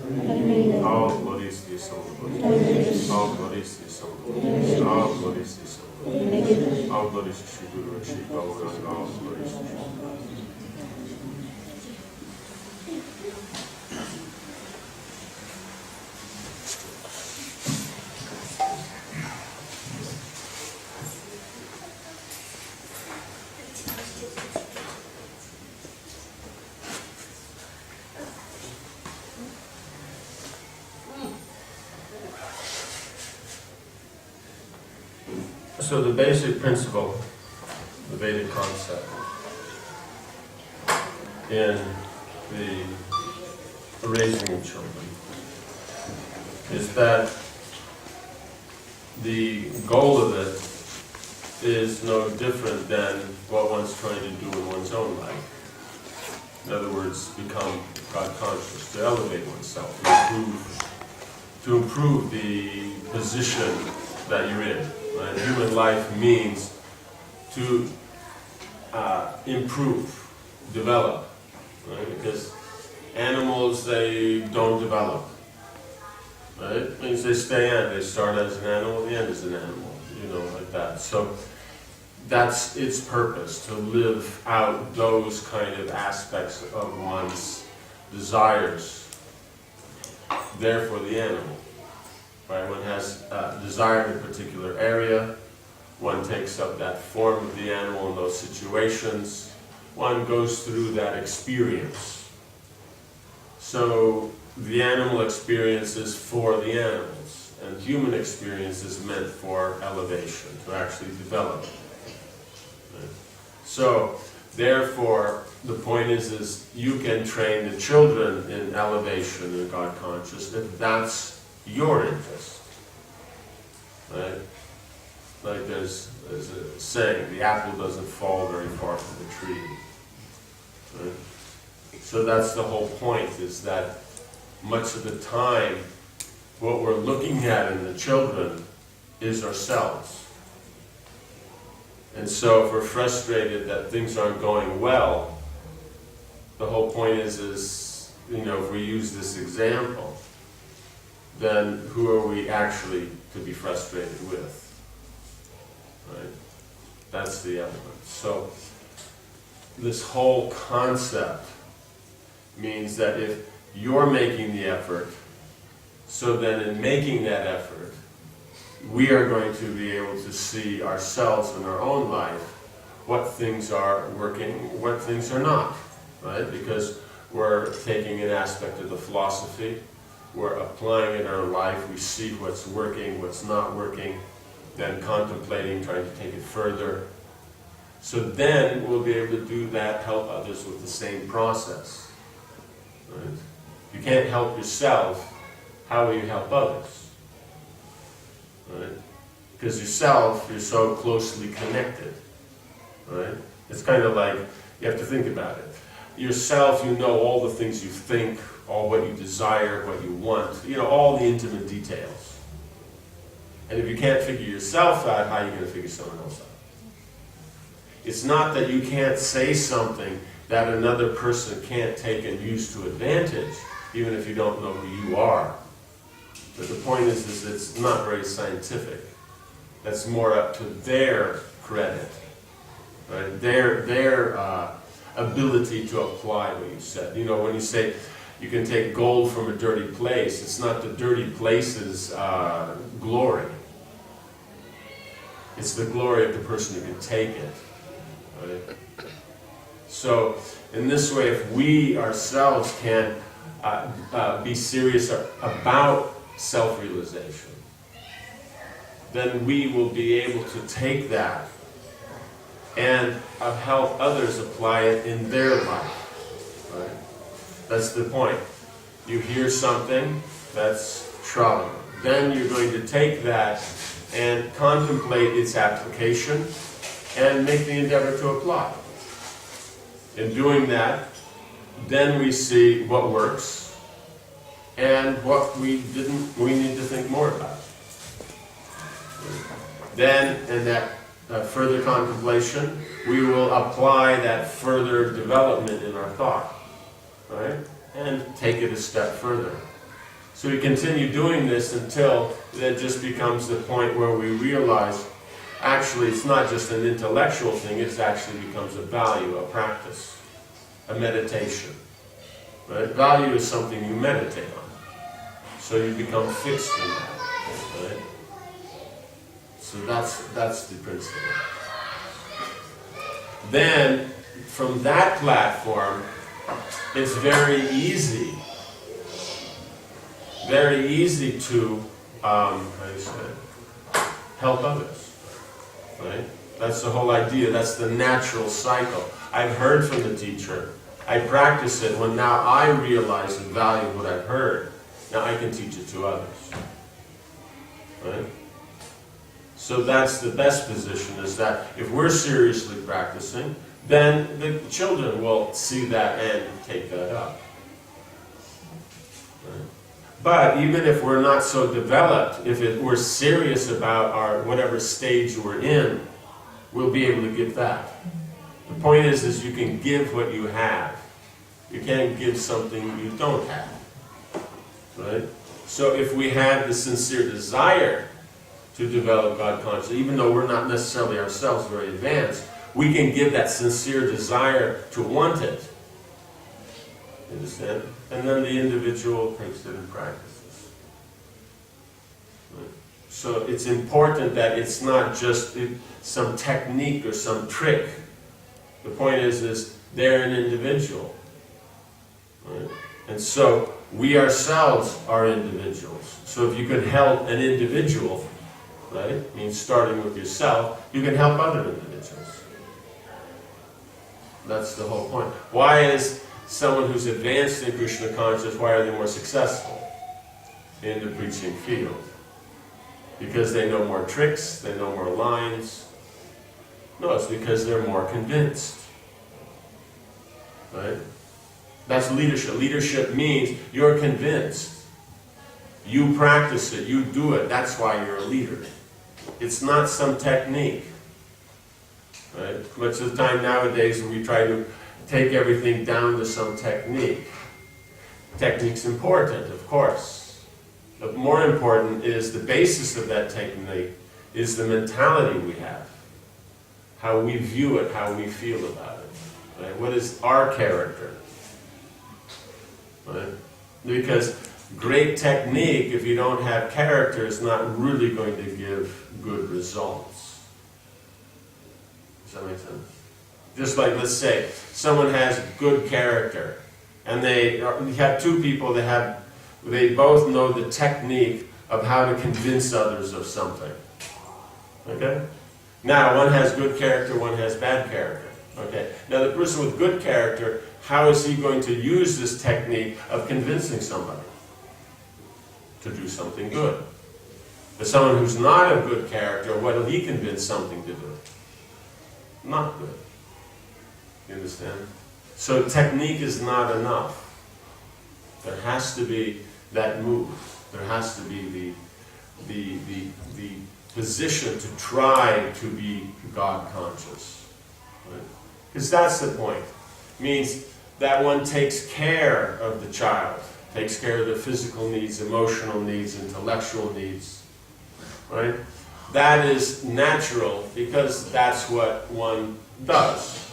All glories to Son of God. All glories to Son of God. All glories to Son of God. All glories to Shri Guru and Shri Gauranga. All glories to Shri Guru. So the basic principle, the Vedic concept in the raising of children is that the goal of it is no different than what one's trying to do in one's own life. In other words, become God conscious, to elevate oneself, to improve the position that you're in. Right? Human life means to improve, develop, right? Because animals, they don't develop. Right? It means they stay in. They start as an animal, they end as an animal, like that. So that's its purpose, to live out those kind of aspects of one's desires. Therefore, the animal. Right? One has desire in a particular area, one takes up that form of the animal in those situations, one goes through that experience. So the animal experience is for the animals, and human experience is meant for elevation, to actually develop. Right? So, therefore, the point is you can train the children in elevation and God conscious if that's your interest, right? Like there's a saying, the apple doesn't fall very far from the tree, right? So that's the whole point, is that much of the time what we're looking at in the children is ourselves. And so if we're frustrated that things aren't going well, the whole point is if we use this example, then who are we actually to be frustrated with? Right? That's the element. So this whole concept means that if you're making the effort, so then in making that effort, we are going to be able to see ourselves in our own life, what things are working, what things are not, right? Because we're taking an aspect of the philosophy, we're applying it in our life, we see what's working, what's not working, then contemplating, trying to take it further. So then we'll be able to do that, help others with the same process. Right? If you can't help yourself, how will you help others? Right? Because yourself, you're so closely connected. Right? It's kind of like, you have to think about it. Yourself, you know all the things you think, all what you desire, what you want, all the intimate details. And if you can't figure yourself out, how are you going to figure someone else out? It's not that you can't say something that another person can't take and use to advantage, even if you don't know who you are. But the point is it's not very scientific. That's more up to their credit, right? Their ability to apply what you said. When you say you can take gold from a dirty place, it's not the dirty place's glory. It's the glory of the person who can take it. Right? So, in this way, if we ourselves can be serious about self-realization, then we will be able to take that and help others apply it in their life. Right? That's the point. You hear something, that's trauma. Then you're going to take that and contemplate its application and make the endeavor to apply. In doing that, then we see what works and what we need to think more about. Then, in that further contemplation, we will apply that further development in our thought, right? And take it a step further. So we continue doing this until it just becomes the point where we realize, actually, it's not just an intellectual thing, it actually becomes a value, a practice, a meditation. Right? Value is something you meditate on. So you become fixed in that. Right? So that's the principle. Then, from that platform, it's very easy to help others. Right? That's the whole idea. That's the natural cycle. I've heard from the teacher. I practice it. When now I realize and value what I've heard, now I can teach it to others. Right? So that's the best position, is that if we're seriously practicing, then the children will see that and take that up. Right? But even if we're not so developed, if we're serious about our whatever stage we're in, we'll be able to give that. The point is you can give what you have. You can't give something you don't have. Right? So if we have the sincere desire to develop God consciousness, even though we're not necessarily ourselves very advanced, we can give that sincere desire to want it. You understand? And then the individual takes it and practices. Right? So it's important that it's not just some technique or some trick. The point is they're an individual. Right? And so we ourselves are individuals. So if you could help an individual, right, means starting with yourself, you can help other individuals. That's the whole point. Why is someone who's advanced in Krishna consciousness, why are they more successful in the preaching field? Because they know more tricks, they know more lines. No, it's because they're more convinced. Right? That's leadership. Leadership means you're convinced. You practice it, you do it, that's why you're a leader. It's not some technique. Right? Much of the time nowadays we try to take everything down to some technique. Technique's important, of course. But more important is the basis of that technique is the mentality we have. How we view it, how we feel about it. Right? What is our character? Right? Because great technique, if you don't have character, is not really going to give good results. Does that make sense? Just like, let's say, someone has good character, and you have two people that they both know the technique of how to convince others of something. Okay? Now, one has good character, one has bad character. Okay? Now, the person with good character, how is he going to use this technique of convincing somebody to do something good? But someone who's not of good character, what will he convince something to do? Not good. You understand? So technique is not enough. There has to be that move. There has to be the position to try to be God conscious. Right? Because that's the point. It means that one takes care of the child, takes care of the physical needs, emotional needs, intellectual needs. Right? That is natural because that's what one does.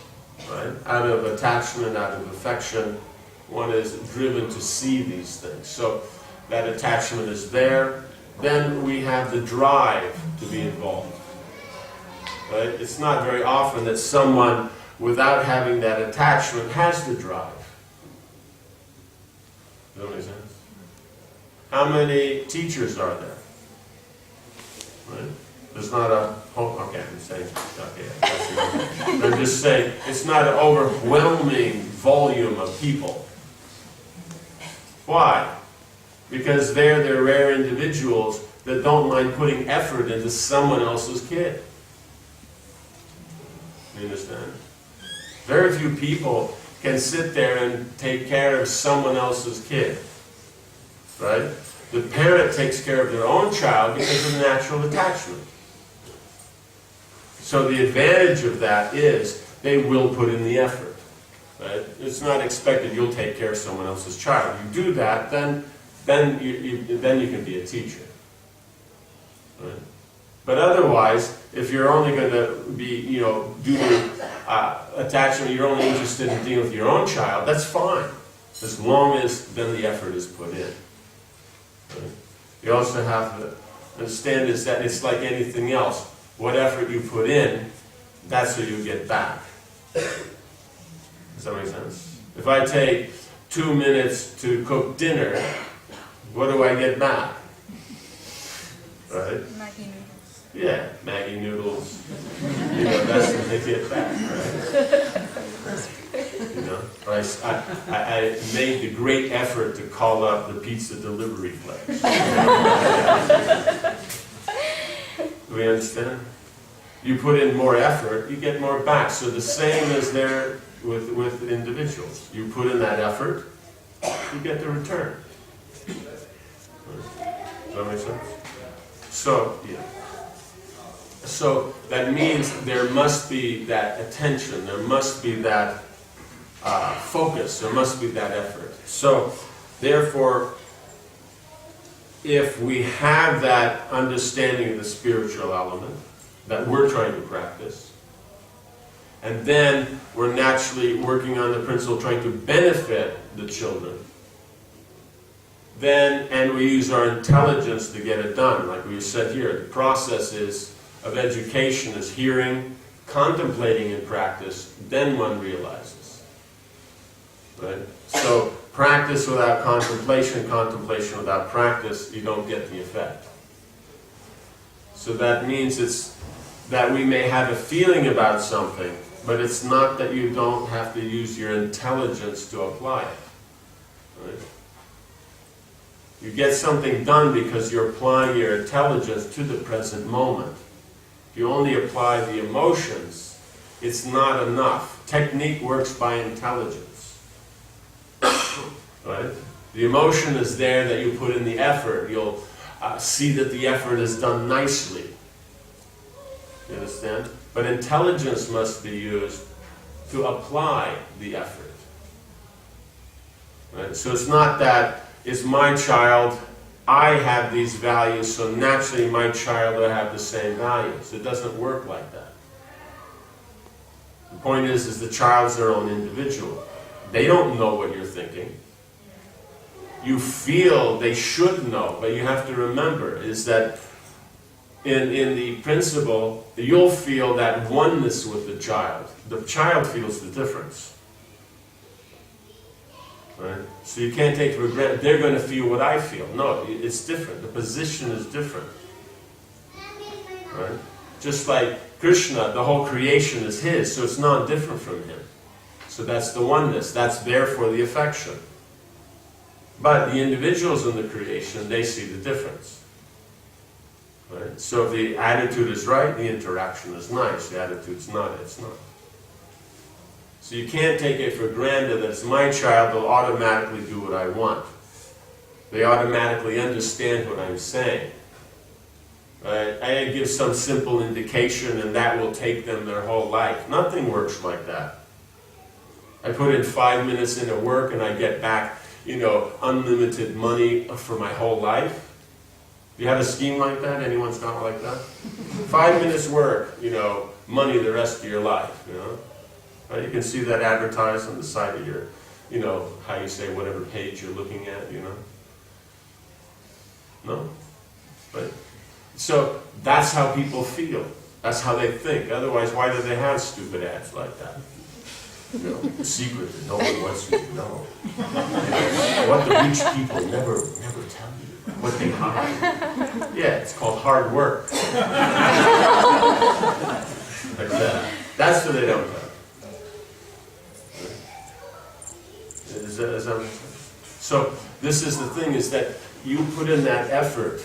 Right? Out of attachment, out of affection, one is driven to see these things. So that attachment is there. Then we have the drive to be involved. Right? It's not very often that someone without having that attachment has the drive. Does that make sense? How many teachers are there? Right? There's not a, okay, I'm saying, okay, I'm just saying, it's not an overwhelming volume of people. Why? Because they're rare individuals that don't mind putting effort into someone else's kid. You understand? Very few people can sit there and take care of someone else's kid. Right? The parent takes care of their own child because of natural attachment. So the advantage of that is they will put in the effort. Right? It's not expected you'll take care of someone else's child. You do that, then then you can be a teacher. Right? But otherwise, if you're only going to be, due to attachment, you're only interested in dealing with your own child, that's fine. As long as then the effort is put in. Right? You also have to understand is that it's like anything else. What effort you put in, that's what you get back. Does that make sense? If I take 2 minutes to cook dinner, what do I get back? Right? Maggi noodles. Yeah, Maggi noodles. That's what they get back, right? I made the great effort to call up the pizza delivery place. Do we understand? You put in more effort, you get more back. So the same is there with individuals. You put in that effort, you get the return. Does that make sense? So, yeah. So that means there must be that attention, there must be that focus, there must be that effort. So, therefore, if we have that understanding of the spiritual element that we're trying to practice, and then we're naturally working on the principle trying to benefit the children, then, and we use our intelligence to get it done, like we said here, the process of education is hearing, contemplating in practice, then one realizes. Right? So, practice without contemplation, contemplation without practice, you don't get the effect. So that means it's that we may have a feeling about something, but it's not that you don't have to use your intelligence to apply it. Right? You get something done because you're applying your intelligence to the present moment. If you only apply the emotions, it's not enough. Technique works by intelligence. Right? The emotion is there that you put in the effort. You'll see that the effort is done nicely. You understand? But intelligence must be used to apply the effort. Right? So it's not that it's my child, I have these values, so naturally my child will have the same values. It doesn't work like that. The point is the child's their own individual. They don't know what you're thinking. You feel they should know, but you have to remember is that in the principle, you'll feel that oneness with the child. The child feels the difference. Right? So you can't take for granted, they're going to feel what I feel. No, it's different. The position is different. Right? Just like Krishna, the whole creation is his, so it's not different from him. So that's the oneness. That's there for the affection. But the individuals in the creation, they see the difference. Right? So if the attitude is right, the interaction is nice. The attitude's not, it's not. So you can't take it for granted that it's my child, they'll automatically do what I want. They automatically understand what I'm saying. Right? I give some simple indication and that will take them their whole life. Nothing works like that. I put in 5 minutes into work and I get back, unlimited money for my whole life. Do you have a scheme like that? Anyone's got like that? 5 minutes work, money the rest of your life, You can see that advertised on the side of your, how you say, whatever page you're looking at, No? Right? So that's how people feel. That's how they think. Otherwise, why do they have stupid ads like that? The secret that no one wants you to know. What the rich people never tell you. What they hide. Yeah, it's called hard work. Like that. That's what they don't tell. So this is the thing, is that you put in that effort,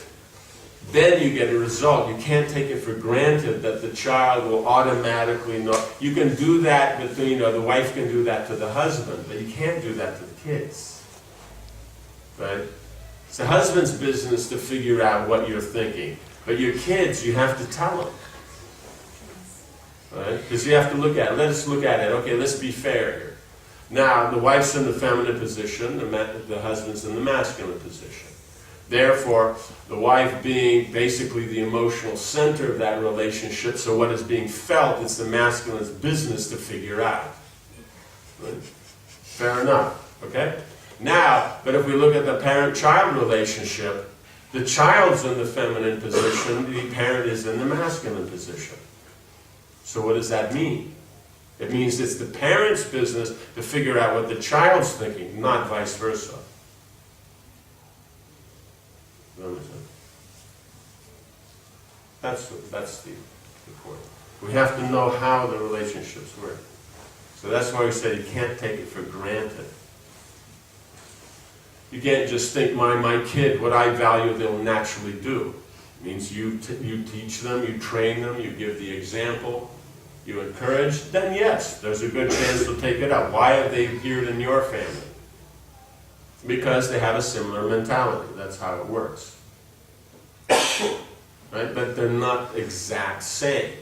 then you get a result. You can't take it for granted that the child will automatically know. You can do that, but the wife can do that to the husband, but you can't do that to the kids. Right? It's the husband's business to figure out what you're thinking. But your kids, you have to tell them. Right? Because you have to look at it. Let's look at it. Okay, let's be fair here. Now, the wife's in the feminine position, the husband's in the masculine position. Therefore, the wife being basically the emotional center of that relationship, so what is being felt, it's the masculine's business to figure out. Right? Fair enough, okay? Now, but if we look at the parent-child relationship, the child's in the feminine position, the parent is in the masculine position. So what does that mean? It means it's the parent's business to figure out what the child's thinking, not vice versa. You understand? That's the point. We have to know how the relationships work. So that's why we say you can't take it for granted. You can't just think, my kid, what I value, they'll naturally do. It means you teach them, you train them, you give the example, you encourage, then yes, there's a good chance they'll take it up. Why have they appeared in your family? Because they have a similar mentality. That's how it works. Right? But they're not exact same.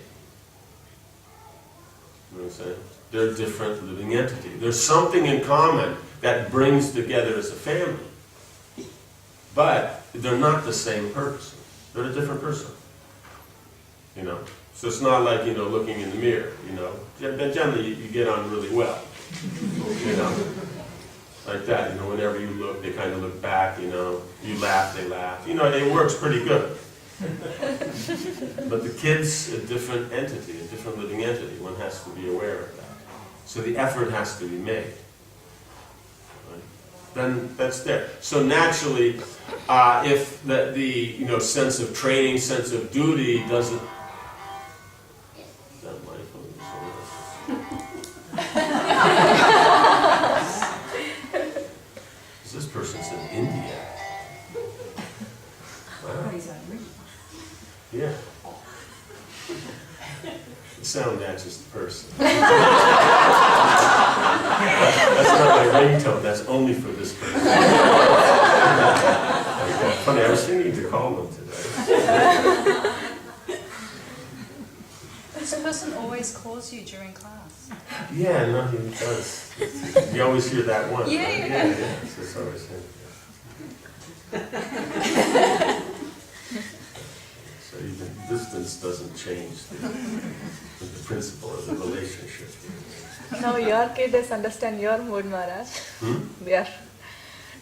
You know what I'm saying? They're different living entities. There's something in common that brings together as a family. But they're not the same person. They're a different person. You know? So it's not like, looking in the mirror, Generally, you get on really well. Like that, whenever you look, they kind of look back, you laugh, they laugh. It works pretty good. But the kid's a different entity, a different living entity. One has to be aware of that. So the effort has to be made. Right? Then that's there. So naturally, if the sense of training, sense of duty doesn't... Is that my phone or someone else's? This person's in India. Wow. Yeah. The sound matches the person. That's not my ringtone, that's only for this person. Funny, I was thinking to call them today. This person always calls you during class. Yeah, no, he does. You always hear that one. Yeah, right? yeah. Yeah. So it's always him. So even distance doesn't change the principle of the relationship. Now your kid is understand your mood, Maharaj.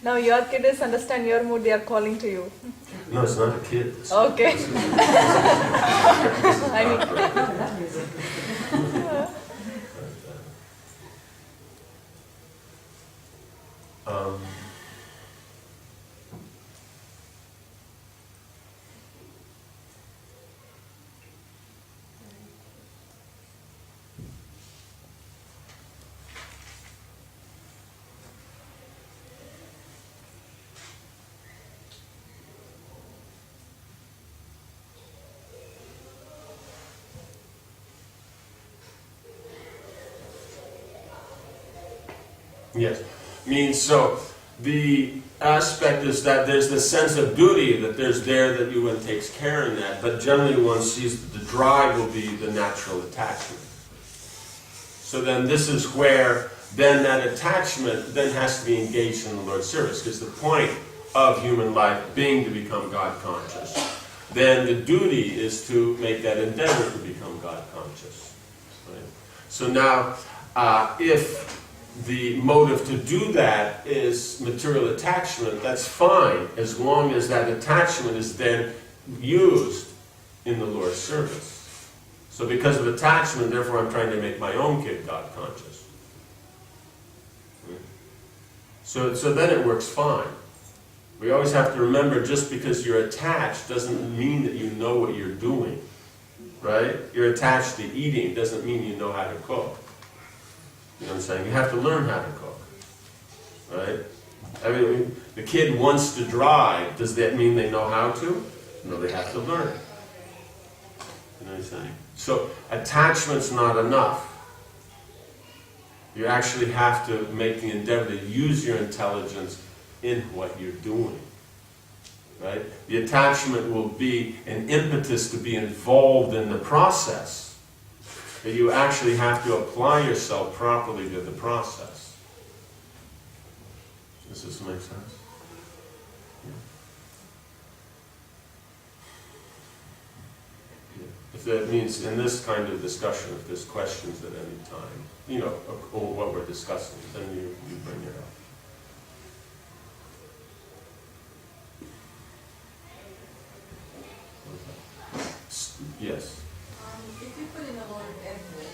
Now your kid is understand your mood, they are calling to you. No, it's not a kid. Okay. Yes. Means so the aspect is that there's the sense of duty that there's there that you one takes care in that, but generally one sees that the drive will be the natural attachment. So then this is where then that attachment then has to be engaged in the Lord's service, because the point of human life being to become God conscious, then the duty is to make that endeavor to become God conscious. Right? So now, if the motive to do that is material attachment, that's fine, as long as that attachment is then used in the Lord's service. So because of attachment, therefore I'm trying to make my own kid God conscious. So then it works fine. We always have to remember, just because you're attached doesn't mean that you know what you're doing. Right? You're attached to eating, doesn't mean you know how to cook. You know what I'm saying? You have to learn how to cook. Right? I mean, the kid wants to drive. Does that mean they know how to? No, they have to learn. You know what I'm saying? So attachment's not enough. You actually have to make the endeavor to use your intelligence in what you're doing. Right? The attachment will be an impetus to be involved in the process. That you actually have to apply yourself properly to the process. Does this make sense? If that means in this kind of discussion, if there's questions at any time, you know, or what we're discussing, then you bring it up. Yes. If you put in a lot of effort,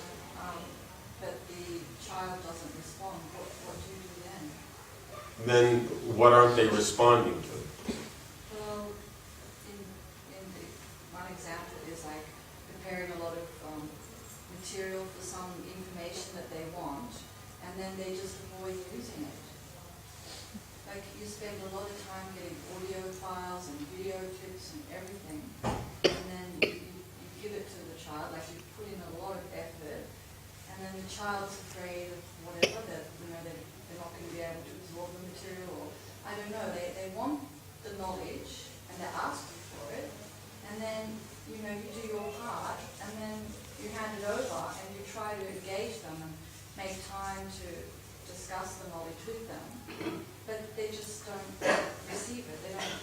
but the child doesn't respond, what do you do then? Then what aren't they responding to? Well, one example is like preparing a lot of material for some information that they want, and then they just avoid using it. Like you spend a lot of time getting audio files and video clips and everything, and then you give it to the child, like you put in a lot of effort, and then the child's afraid of whatever, that they're not going to be able to absorb the material, or I don't know, they want the knowledge and they ask you for it, and then you do your part, and then you hand it over and you try to engage them and make time to discuss the knowledge with them, but they just don't receive it. They don't.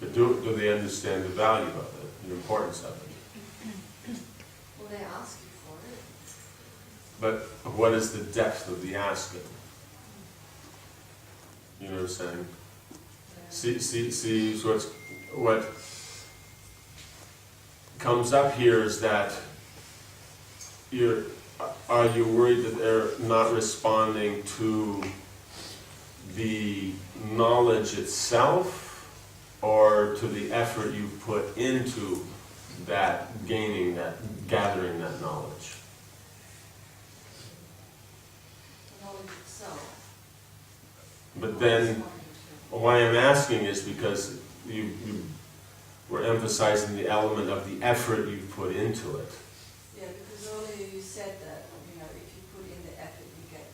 But do they understand the value of it, the importance of it? Well, they ask you for it. But what is the depth of the asking? You know what I'm saying? Yeah. See, so what comes up here is that are you worried that they're not responding to the knowledge itself, or to the effort you put into that, gathering that knowledge? The knowledge itself. But then, why I'm asking is because you were emphasizing the element of the effort you put into it. Yeah, because earlier you said that, if you put in the effort, you get...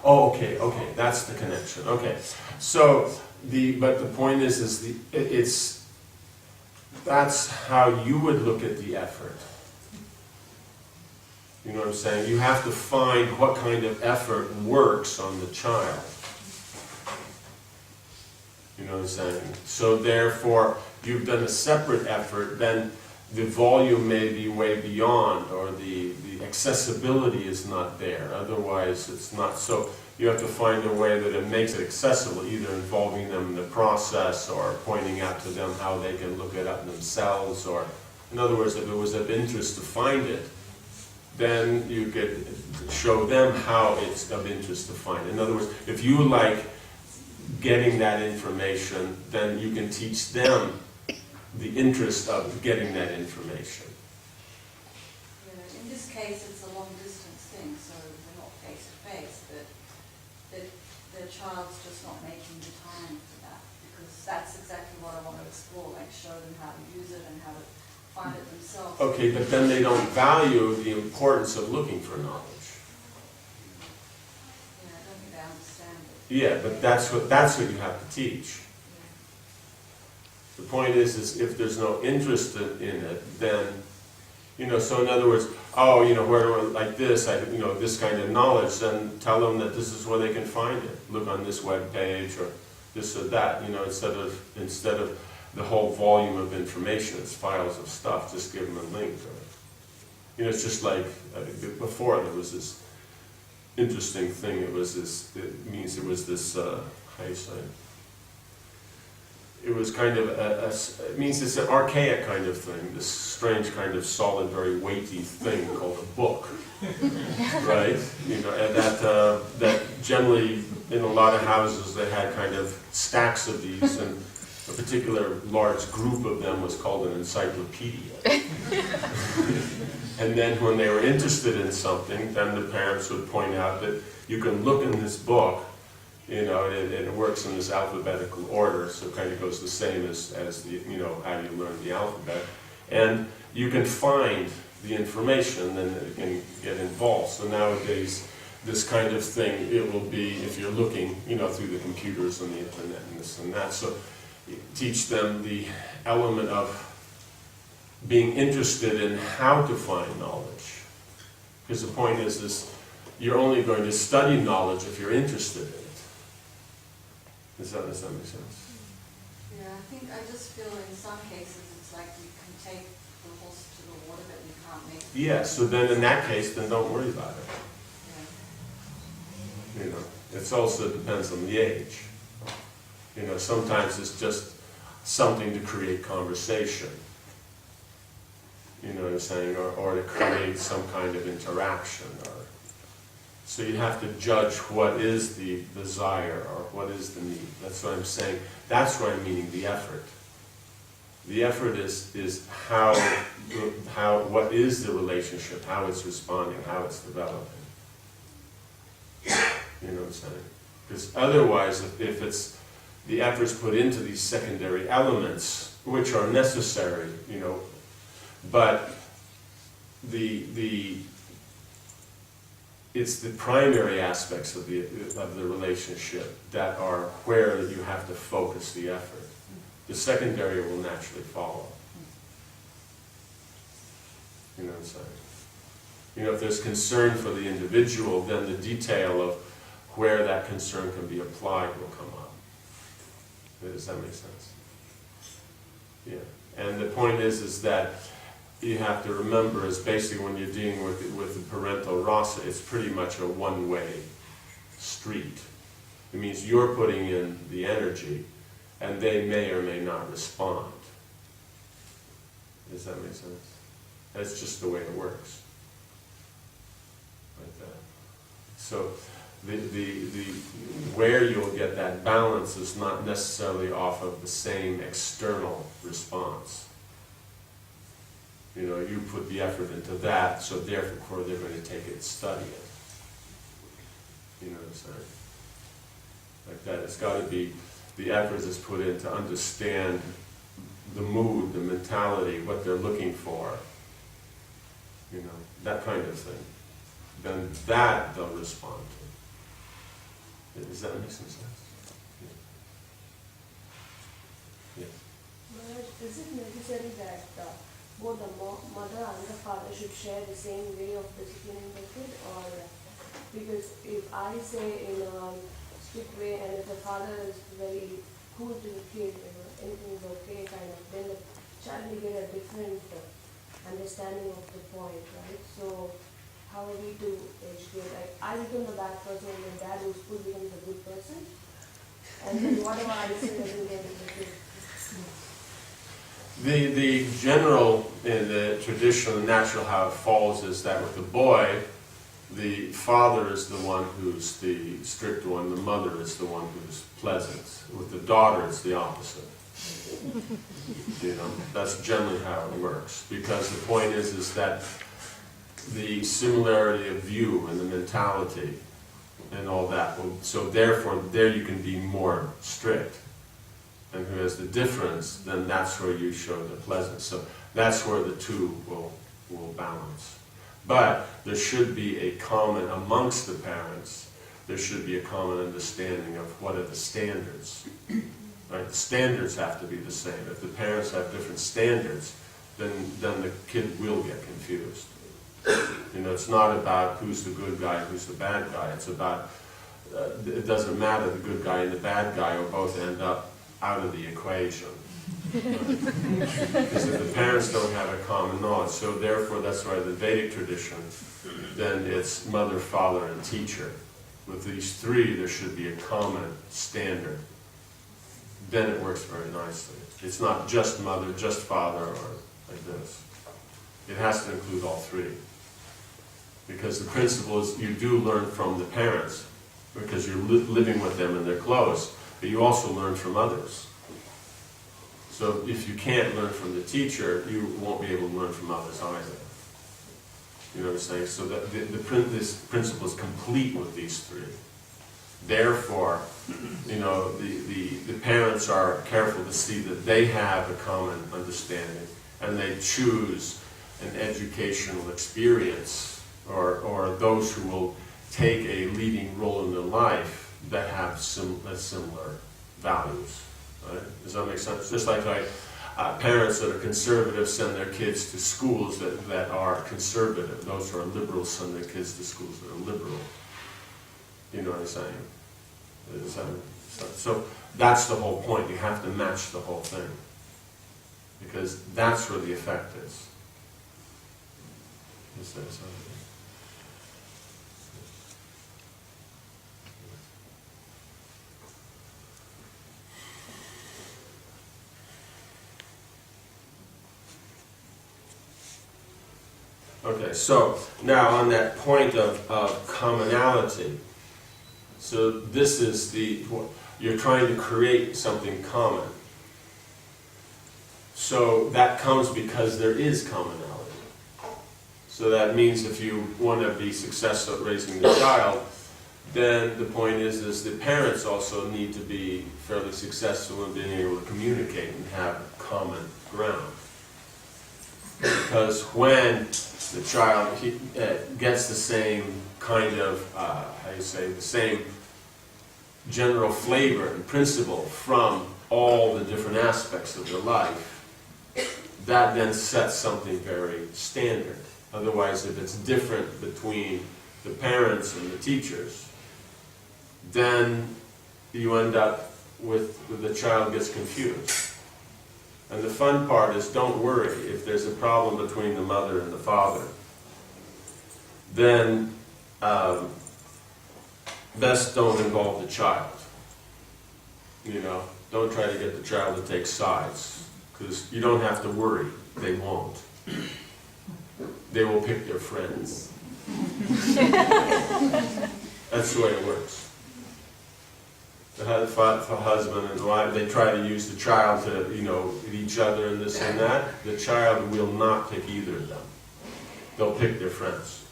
Oh, okay, that's the connection. Okay, so but the point is that's how you would look at the effort. You know what I'm saying? You have to find what kind of effort works on the child. You know what I'm saying? So therefore, you've done a separate effort, then the volume may be way beyond, or the accessibility is not there. Otherwise, it's not. So you have to find a way that it makes it accessible, either involving them in the process or pointing out to them how they can look it up themselves. Or, in other words, if it was of interest to find it, then you could show them how it's of interest to find it. In other words, if you like getting that information, then you can teach them the interest of getting that information. Yeah, in this case, it's a long distance thing, so they're not face to face, but the child's just not making the time for that, because that's exactly what I want to explore, like show them how to use it and how to find it themselves. Okay, but then they don't value the importance of looking for knowledge. Yeah, I don't think they understand it. Yeah, but that's what you have to teach. The point is if there's no interest in it, then, so in other words, where do I, like this, this kind of knowledge, then tell them that this is where they can find it. Look on this web page or this or that, instead of the whole volume of information, it's files of stuff, just give them a link to it. It's just like, before there was this interesting thing, it was this, how you say it? It was kind of it means it's an archaic kind of thing, this strange kind of solid, very weighty thing called a book, right? And that generally in a lot of houses they had kind of stacks of these, and a particular large group of them was called an encyclopedia. And then when they were interested in something, then the parents would point out that you can look in this book, and it works in this alphabetical order, so it kind of goes the same as the, how you learn the alphabet. And you can find the information, and it can get involved. So nowadays, this kind of thing, it will be, if you're looking, through the computers and the internet and this and that. So teach them the element of being interested in how to find knowledge. Because the point is you're only going to study knowledge if you're interested in it. Does that make sense? Yeah, I just feel in some cases it's like you can take the horse to the water, but you can't make it. Yeah, so then in that case, then don't worry about it. Yeah. You know, it also depends on the age. You know, sometimes it's just something to create conversation. You know what I'm saying? Or to create some kind of interaction. So you have to judge what is the desire or what is the need. That's what I'm saying. That's where I'm meaning the effort. The effort is how what is the relationship, how it's responding, how it's developing. You know what I'm saying? Because otherwise, if it's the efforts put into these secondary elements, which are necessary, you know, but it's the primary aspects of the relationship that are where you have to focus the effort. The secondary will naturally follow. You know what I'm saying? You know, if there's concern for the individual, then the detail of where that concern can be applied will come up. Does that make sense? Yeah. And the point is that you have to remember is basically when you're dealing with the parental rasa, it's pretty much a one-way street. It means you're putting in the energy, and they may or may not respond. Does that make sense? That's just the way it works. Like that. So the where you'll get that balance is not necessarily off of the same external response. You know, you put the effort into that, so therefore they're going to take it and study it. You know what I'm saying? Like that. It's got to be, the effort is put in to understand the mood, the mentality, what they're looking for. You know, that kind of thing. Then that they'll respond to. Does that make some sense? Yeah. But is it necessary that both the mother and the father should share the same way of disciplining the kid? Or because if I say in a strict way and if the father is very cool to the kid, anything is okay kind of, then the child will get a different understanding of the point, right? So how are we to educate? Like, I become the bad person and my dad who's cool becomes a good person, and then whatever I say doesn't get to the kid. The general, in the tradition, the natural how it falls is that with the boy, the father is the one who's the strict one, the mother is the one who's pleasant. With the daughter, it's the opposite. You know, that's generally how it works. Because the point is that the similarity of view and the mentality and all that, so therefore there you can be more strict. And who has the difference, then that's where you show the pleasance. So that's where the two will balance. But there should be a common, amongst the parents, there should be a common understanding of what are the standards. Right? The standards have to be the same. If the parents have different standards, then the kid will get confused. You know, it's not about who's the good guy, who's the bad guy. It's about, it doesn't matter, the good guy and the bad guy will both end up out of the equation. Because if the parents don't have a common knowledge, so therefore that's why the Vedic tradition, then it's mother, father, and teacher. With these three, there should be a common standard. Then it works very nicely. It's not just mother, just father, or like this. It has to include all three. Because the principle is you do learn from the parents, because you're living with them and they're close, but you also learn from others. So if you can't learn from the teacher, you won't be able to learn from others either. You know what I'm saying? So that this principle is complete with these three. Therefore, you know, the parents are careful to see that they have a common understanding and they choose an educational experience or those who will take a leading role in their life that have similar values. Right? Does that make sense? Just like parents that are conservative send their kids to schools that are conservative. Those who are liberals send their kids to schools that are liberal. You know what I'm saying? So That's the whole point. You have to match the whole thing. Because that's where the effect is. Is that something? Okay, so now on that point of commonality, so this is you're trying to create something common. So that comes because there is commonality. So that means if you want to be successful at raising the child, then the point is the parents also need to be fairly successful in being able to communicate and have common ground. Because when the child gets the same kind of, the same general flavor and principle from all the different aspects of their life, that then sets something very standard. Otherwise, if it's different between the parents and the teachers, then you end up with the child gets confused. And the fun part is, don't worry, if there's a problem between the mother and the father, then best don't involve the child. Don't try to get the child to take sides, because you don't have to worry, they won't. They will pick their friends. That's the way it works. The husband and wife, they try to use the child to, each other and this and that. The child will not pick either of them. They'll pick their friends.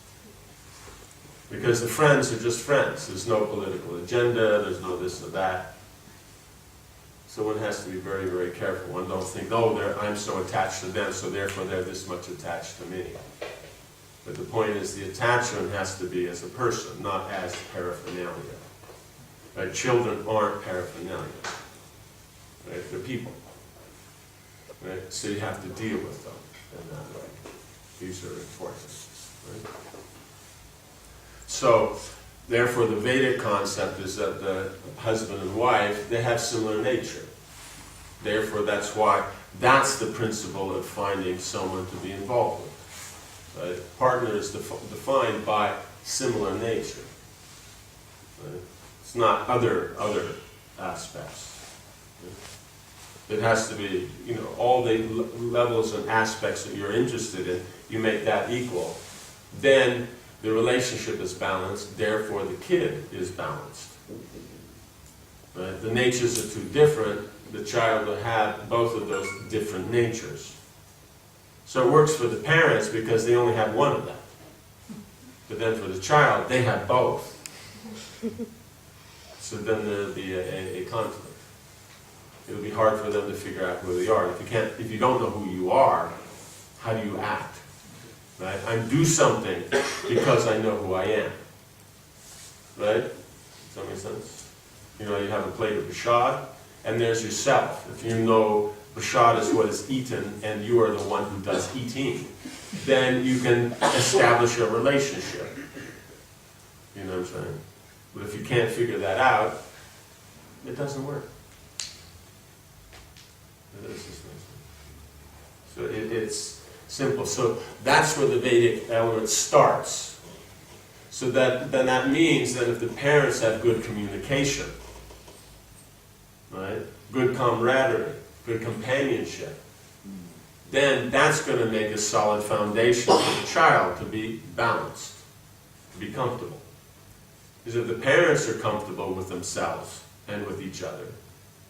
Because the friends are just friends. There's no political agenda, there's no this or that. So one has to be very, very careful. One don't think, I'm so attached to them, so therefore they're this much attached to me. But the point is, the attachment has to be as a person, not as paraphernalia. Right? Children aren't paraphernalia. Right? They're people. Right? So you have to deal with them in that way. These are important. Right? So, therefore, the Vedic concept is that the husband and wife, they have similar nature. Therefore, that's the principle of finding someone to be involved with. Right? Partner is defined by similar nature. Right? It's not other aspects. Right? It has to be, all the levels and aspects that you're interested in, you make that equal. Then the relationship is balanced, therefore the kid is balanced. Right? The natures are too different, the child will have both of those different natures. So it works for the parents because they only have one of them. But then for the child, they have both. So then there'll be a conflict. It'll be hard for them to figure out who they are. If you don't know who you are, how do you act? Right? I do something because I know who I am. Right? Does that make sense? You have a plate of prasad, and there's yourself. If you know prasad is what is eaten, and you are the one who does eating, then you can establish a relationship. You know what I'm saying? But if you can't figure that out, it doesn't work. So it's simple. So that's where the Vedic element starts. So then that means that if the parents have good communication, right, good camaraderie, good companionship, then that's going to make a solid foundation for the child to be balanced, to be comfortable. Because if the parents are comfortable with themselves and with each other,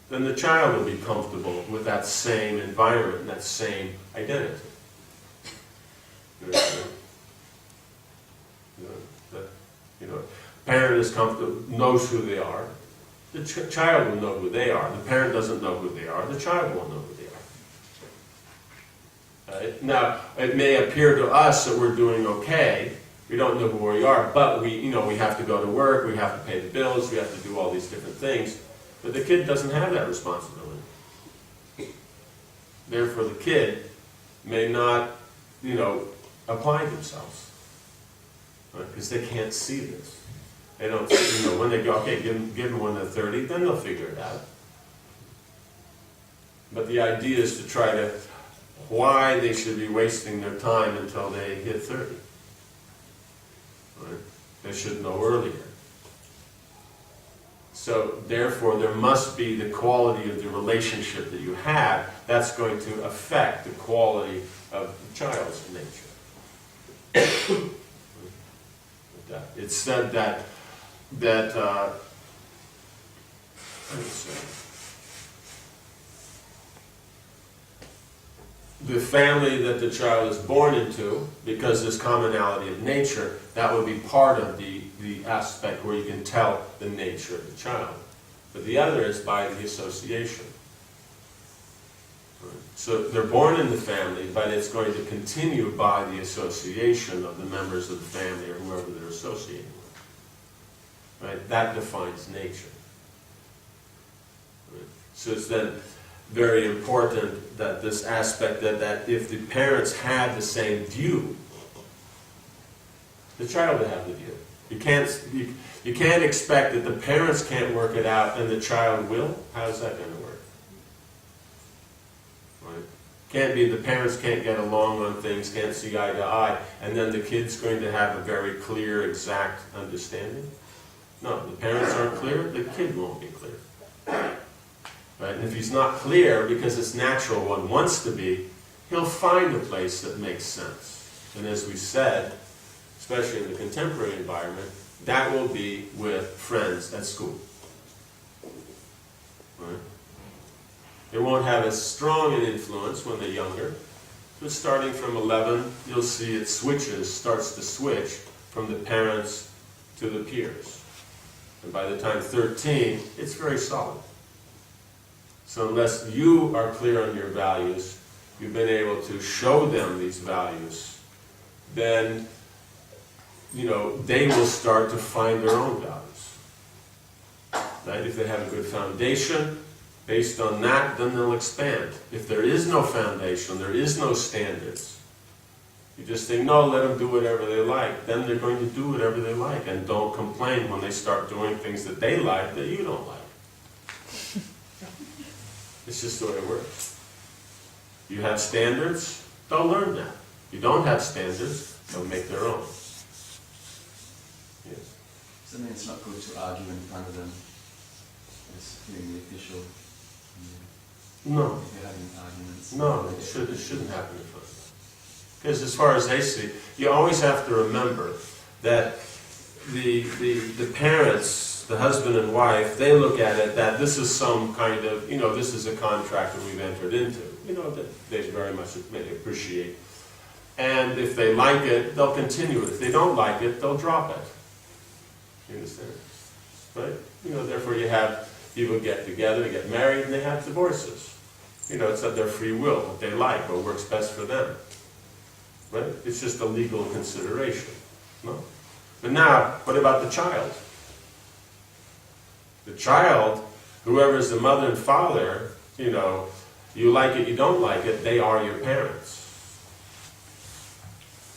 then the child will be comfortable with that same environment and that same identity. Parent is comfortable, knows who they are. The child will know who they are. The parent doesn't know who they are. The child won't know who they are. Right? Now, it may appear to us that we're doing okay. We don't know who we are, but we have to go to work. We have to pay the bills. We have to do all these different things. But the kid doesn't have that responsibility. Therefore, the kid may not, apply themselves. Because they can't see this. They don't, when they go, okay, give them when they're 30, then they'll figure it out. But the idea is to try to, why they should be wasting their time until they hit 30. Right? They should know earlier. So therefore there must be the quality of the relationship that you have that's going to affect the quality of the child's nature. It's said that let me see. The family that the child is born into, because there's commonality of nature, that would be part of the aspect where you can tell the nature of the child. But the other is by the association. So they're born in the family, but it's going to continue by the association of the members of the family or whoever they're associating with. Right? That defines nature. Right? So it's then very important that this aspect that if the parents had the same view, the child would have the view. You can't expect that the parents can't work it out and the child will. How's that going to work? Right? Can't be the parents can't get along on things, can't see eye to eye, and then the kid's going to have a very clear, exact understanding. No, the parents aren't clear, the kid won't be clear. Right? And if he's not clear, because it's natural, one wants to be, he'll find a place that makes sense. And as we said, especially in the contemporary environment, that will be with friends at school. Right? They won't have as strong an influence when they're younger, but starting from 11, you'll see it starts to switch from the parents to the peers. And by the time 13, it's very solid. So unless you are clear on your values, you've been able to show them these values, then they will start to find their own values. Right? If they have a good foundation, based on that, then they'll expand. If there is no foundation, there is no standards, you just think, no, let them do whatever they like, then they're going to do whatever they like, and don't complain when they start doing things that they like that you don't like. It's just the way it works. You have standards, they'll learn that. You don't have standards, they'll make their own. Yes. So then it's not good to argue in front of them as being the official. No. If you're having arguments. No, it shouldn't happen in front of them. Because as far as they see, you always have to remember that the parents, the husband and wife, they look at it that this is some kind of, this is a contract that we've entered into, that they very much may appreciate. And if they like it, they'll continue it. If they don't like it, they'll drop it. You understand? Right? Therefore you have people get together, get married, and they have divorces. It's at their free will, what they like, what works best for them. Right? It's just a legal consideration. No? But now, what about the child? The child, whoever is the mother and father, you like it, you don't like it, they are your parents.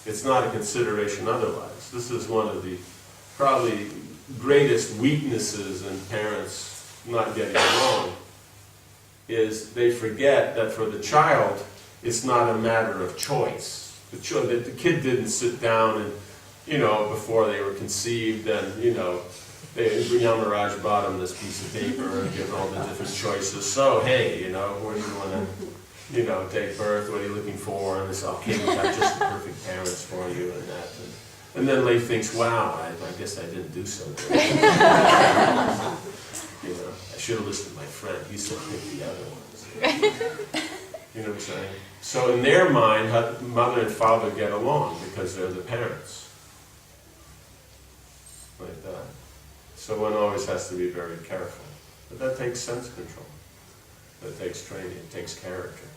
It's not a consideration otherwise. This is one of the probably greatest weaknesses in parents not getting along, is they forget that for the child, it's not a matter of choice. The kid didn't sit down and, before they were conceived and, Yamaraj brought him this piece of paper and given all the different choices. So, hey, where do you want to, take birth? What are you looking for? And it's, okay, we got just the perfect parents for you and that. And then Leigh thinks, wow, I guess I didn't do so good. I should have listened to my friend. He said pick the other ones. You know what I'm saying? So in their mind, mother and father get along because they're the parents. Like that. So one always has to be very careful. But that takes sense control. That takes training. It takes character.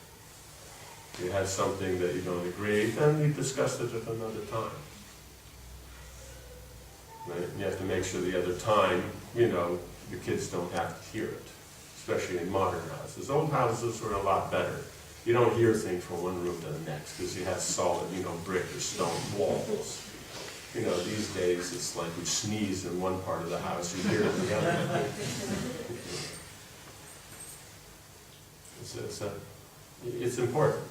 If you have something that you don't agree, then you discuss it at another time. Right? And you have to make sure the other time, the kids don't have to hear it. Especially in modern houses. Old houses are a lot better. You don't hear things from one room to the next because you have solid, brick or stone walls. These days it's like you sneeze in one part of the house, you hear it in the other. It's important.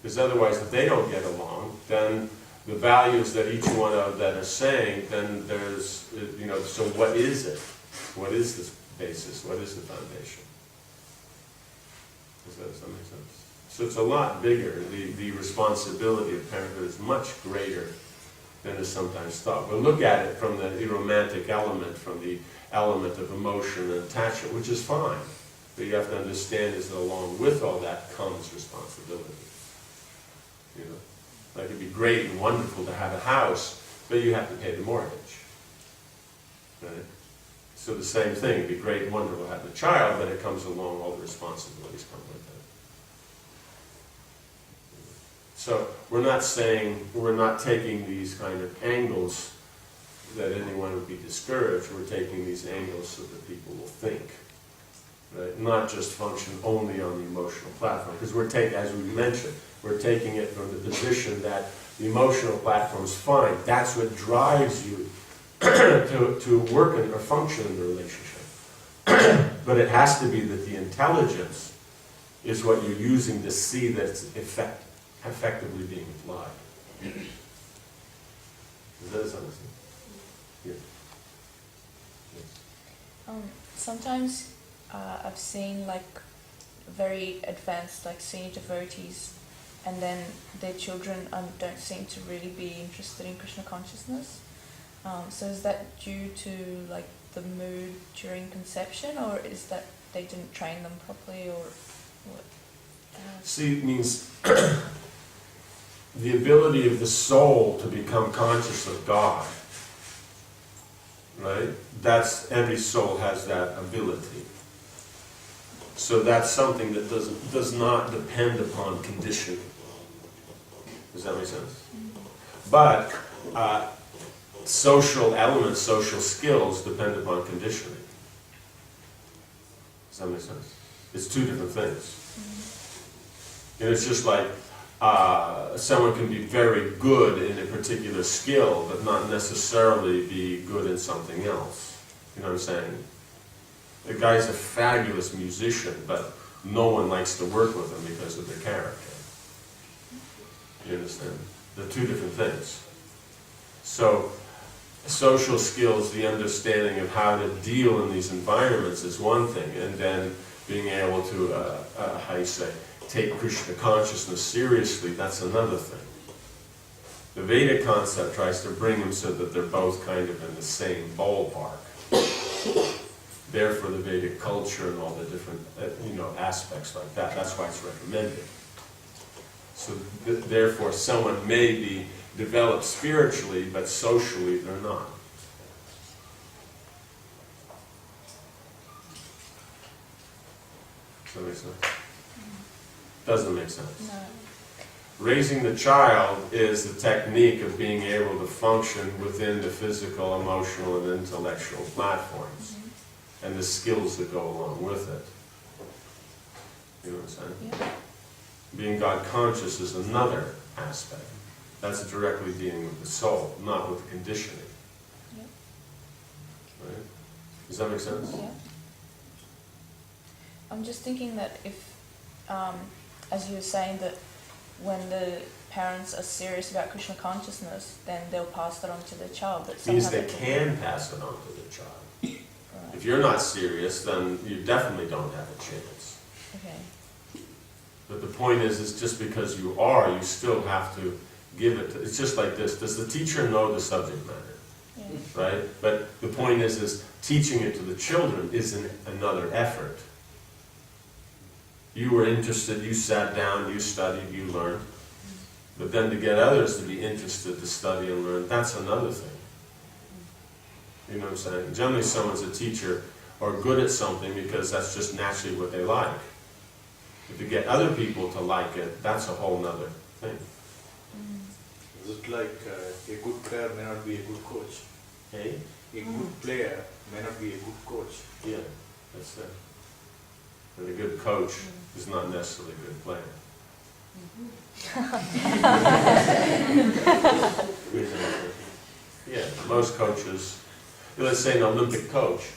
Because otherwise, if they don't get along, then the values that each one of that are saying, then there's, so what is it? What is the basis? What is the foundation? Does that make sense? So it's a lot bigger. The responsibility of parenthood is much greater than is sometimes thought. We'll look at it from the romantic element, from the element of emotion and attachment, which is fine. But you have to understand is that along with all that comes responsibility. Like it'd be great and wonderful to have a house, but you have to pay the mortgage. Right? So the same thing, it'd be great and wonderful to have a child, but it comes along, all the responsibilities come with it. So we're not taking these kind of angles that anyone would be discouraged. We're taking these angles so that people will think. Right? Not just function only on the emotional platform. Because we're taking, as we mentioned, we're taking it from the position that the emotional platform is fine. That's what drives you to work or function in the relationship. But it has to be that the intelligence is what you're using to see that it's effectively being applied. Does that sound sense? Yeah. Yes. Sometimes I've seen like very advanced, like senior devotees, and then their children don't seem to really be interested in Krishna consciousness. So is that due to like the mood during conception, or is that they didn't train them properly, or what? See, it means the ability of the soul to become conscious of God. Right? Every soul has that ability. So that's something that does not depend upon conditioning. Does that make sense? But social elements, social skills depend upon conditioning. Does that make sense? It's two different things. It's just like someone can be very good in a particular skill, but not necessarily be good in something else. You know what I'm saying? The guy's a fabulous musician, but no one likes to work with him because of their character. You understand? They're two different things. So, social skills, the understanding of how to deal in these environments is one thing, and then being able to, take Krishna consciousness seriously, that's another thing. The Vedic concept tries to bring them so that they're both kind of in the same ballpark. Therefore, the Vedic culture and all the different, aspects like that. That's why it's recommended. So, therefore, someone may be developed spiritually, but socially they're not. Does that make sense? Doesn't make sense. No. Raising the child is the technique of being able to function within the physical, emotional, and intellectual platforms, and the skills that go along with it. You know what I'm saying? Yeah. Being God conscious is another aspect. That's directly dealing with the soul, not with the conditioning. Yeah. Right? Does that make sense? Yeah. I'm just thinking that if, as you were saying, that when the parents are serious about Krishna consciousness, then they'll pass that on to their child. But Means somehow they can pass it on to their child. Right. If you're not serious, then you definitely don't have a chance. Okay. But the point is just because you are, you still have to give it. It's just like this. Does the teacher know the subject matter? Yeah. Right? But the point is teaching it to the children is another effort. You were interested, you sat down, you studied, you learned. But then to get others to be interested to study and learn, that's another thing. You know what I'm saying? Generally someone's a teacher or good at something because that's just naturally what they like. But to get other people to like it, that's a whole nother thing. Is it like a good player may not be a good coach? Hey? A good player may not be a good coach. Yeah, that's it. And a good coach is not necessarily a good player. Yeah, most coaches, let's say an Olympic coach,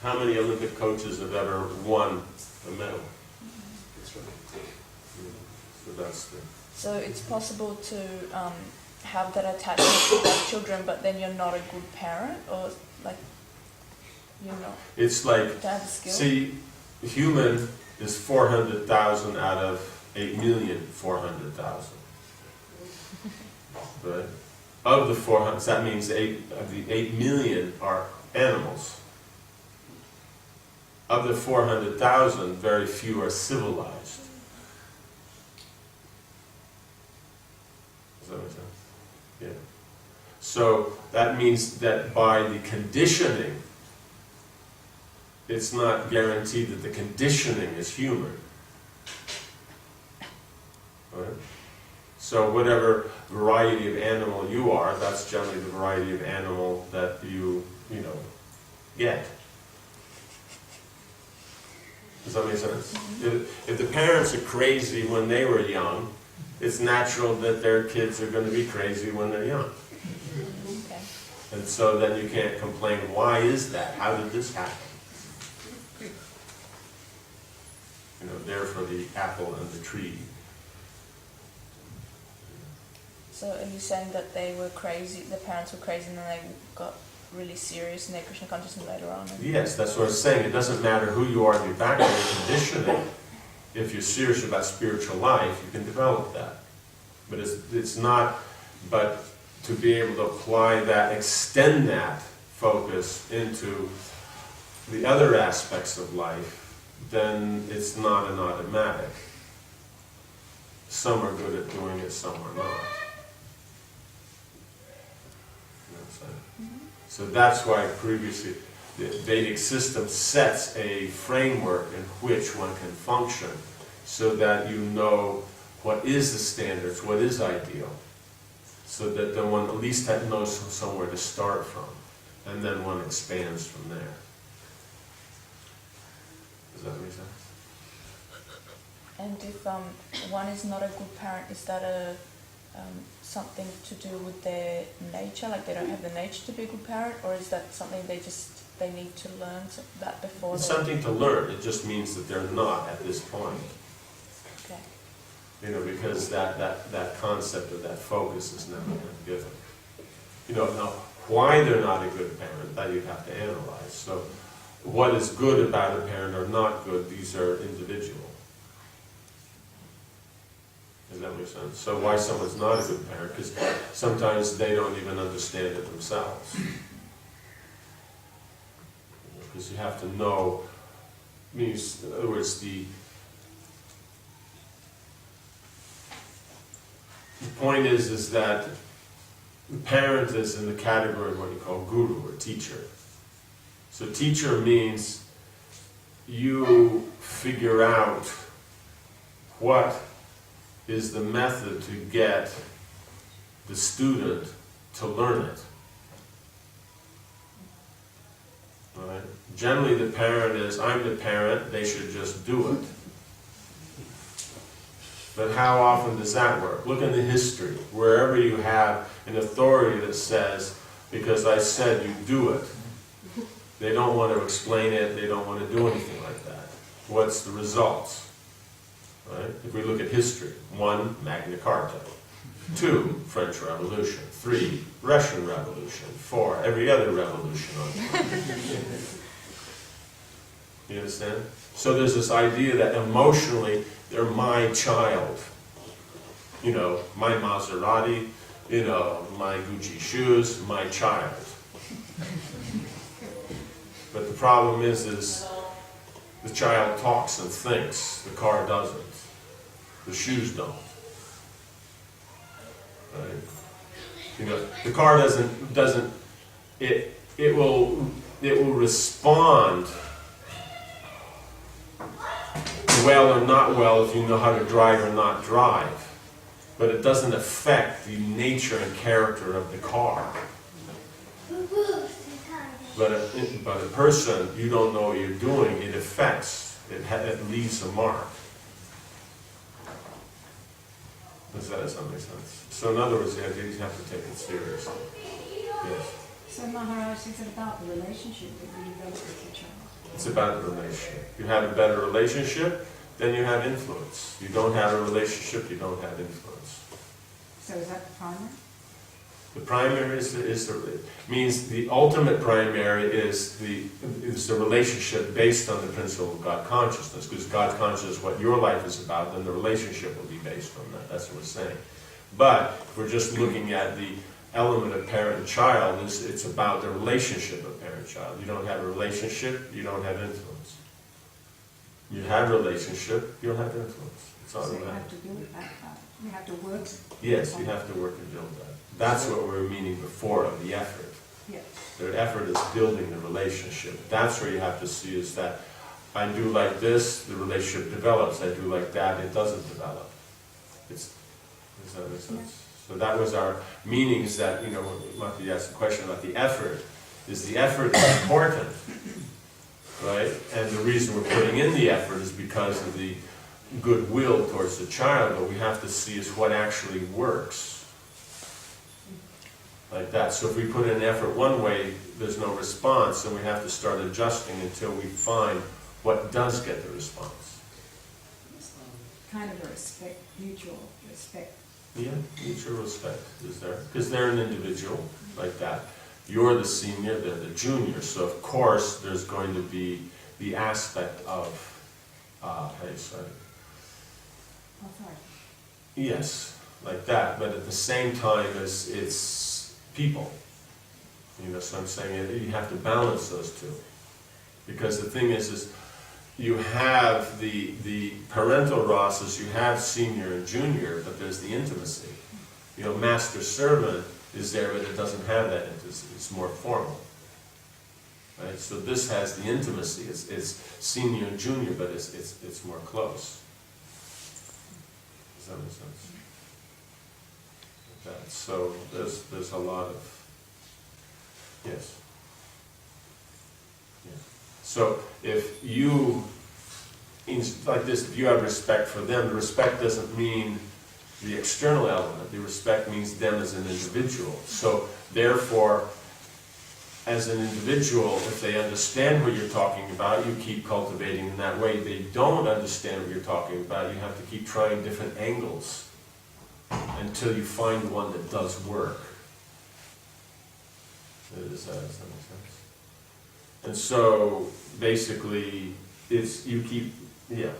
how many Olympic coaches have ever won a medal? That's right. So that's the, So it's possible to have that attachment to our children, but then you're not a good parent, or like you're not it's like, to have the skill. see, human is 400,000 out of 8,400,000. Right? Of the 400, that means of the 8 million are animals. Of the 400,000, very few are civilized. Does that make sense? Yeah. So that means that by the conditioning, it's not guaranteed that the conditioning is human. Right? So whatever variety of animal you are, that's generally the variety of animal that you get. Does that make sense? If the parents are crazy when they were young, it's natural that their kids are going to be crazy when they're young. Okay. And so then you can't complain, why is that? How did this happen? There for the apple and the tree. So are you saying that they were crazy, the parents were crazy, and then they got really serious in their Krishna consciousness later on? Yes, that's what I'm saying. It doesn't matter who you are in your background conditioning. If you're serious about spiritual life, you can develop that. But it's not, but to be able to apply that, extend that focus into the other aspects of life, then it's not an automatic. Some are good at doing it, some are not. You know what I'm saying? So that's why previously the Vedic system sets a framework in which one can function so that you know what is the standards, what is ideal, so that then one at least knows somewhere to start from, and then one expands from there. Does that make sense? And if one is not a good parent, is that something to do with their nature? Like they don't have the nature to be a good parent, or is that something they need to learn that before? It's something to learn. It just means that they're not at this point. Okay. Because that concept of that focus is never been given. Now why they're not a good parent, that you'd have to analyze. So what is good about a parent or not good, these are individual. Does that make sense? So why someone's not a good parent? Because sometimes they don't even understand it themselves. Because you have to know, in other words, the point is that the parent is in the category of what you call guru or teacher. So teacher means you figure out what is the method to get the student to learn it. Right? Generally the parent is, I'm the parent, they should just do it. But how often does that work? Look in the history. Wherever you have an authority that says, because I said you do it, they don't want to explain it, they don't want to do anything like that. What's the results? Right? If we look at history, 1, Magna Carta. 2, French Revolution. 3, Russian Revolution. 4, every other revolution on earth. You understand? So there's this idea that emotionally, they're my child. My Maserati, my Gucci shoes, my child. But the problem is the child talks and thinks, the car doesn't. The shoes don't. Right? The car doesn't it will respond well or not well if you know how to drive or not drive. But it doesn't affect the nature and character of the car. But a person, you don't know what you're doing, it affects, it leaves a mark. Does that make sense? So in other words, you have to take it seriously. Yes. So Maharaj, is it about the relationship that you develop with your child? It's about the relationship. You have a better relationship, then you have influence. You don't have a relationship, you don't have influence. So is that the primary? The primary means the ultimate primary is the relationship based on the principle of God consciousness, because God consciousness is what your life is about, then the relationship will be based on that. That's what we're saying. But if we're just looking at the element of parent-child, it's about the relationship of parent-child. You don't have a relationship, you don't have influence. You have a relationship, you'll have influence. It's So you automatic. have to do it, you have to work. Yes, you have to work and build that. That's what we were meaning before of the effort. Yes. The effort is building the relationship. That's where you have to see is that I do like this, the relationship develops. I do like that, it doesn't develop. Does that make sense? So that was our meanings that, Mati asked the question about the effort. Is the effort important? Right? And the reason we're putting in the effort is because of the goodwill towards the child, but we have to see is what actually works. Like that. So if we put in effort one way, there's no response, then we have to start adjusting until we find what does get the response. Kind of a respect, mutual respect. Yeah, mutual respect is there. Because they're an individual like that. You're the senior, they're the junior. So of course there's going to be the aspect of, how do you say? Authority. Yes, like that. But at the same time, it's people. So I'm saying you have to balance those two. Because the thing is you have the parental rasas, you have senior and junior, but there's the intimacy. Master-servant is there, but it doesn't have that intimacy. It's more formal. Right? So this has the intimacy. It's senior and junior, but it's more close. Does that make sense? That. So there's a lot of, yes. Yeah. So if you, like this, if you have respect for them, the respect doesn't mean the external element. The respect means them as an individual. So therefore, as an individual, if they understand what you're talking about, you keep cultivating in that way. If they don't understand what you're talking about, you have to keep trying different angles until you find one that does work. Does that make sense? And so, basically, you keep, like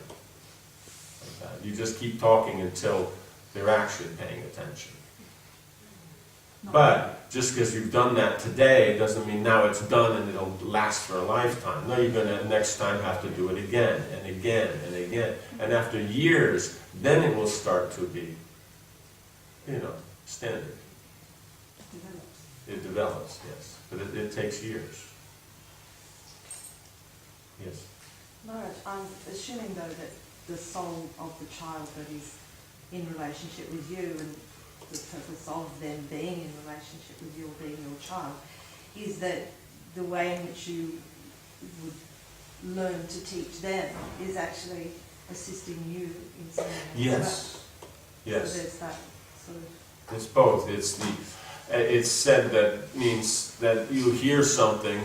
that. You just keep talking until they're actually paying attention. But just because you've done that today doesn't mean now it's done and it'll last for a lifetime. No, you're going to next time have to do it again and again and again. And after years, then it will start to be, standard. It develops, yes. But it takes years. Yes. Maharaj, I'm assuming though that the soul of the child that is in relationship with you and the purpose of them being in relationship with you or being your child is that the way in which you would learn to teach them is actually assisting you in some way. Yes. Yes. So there's that sort of... It's both. It's said that means that you hear something,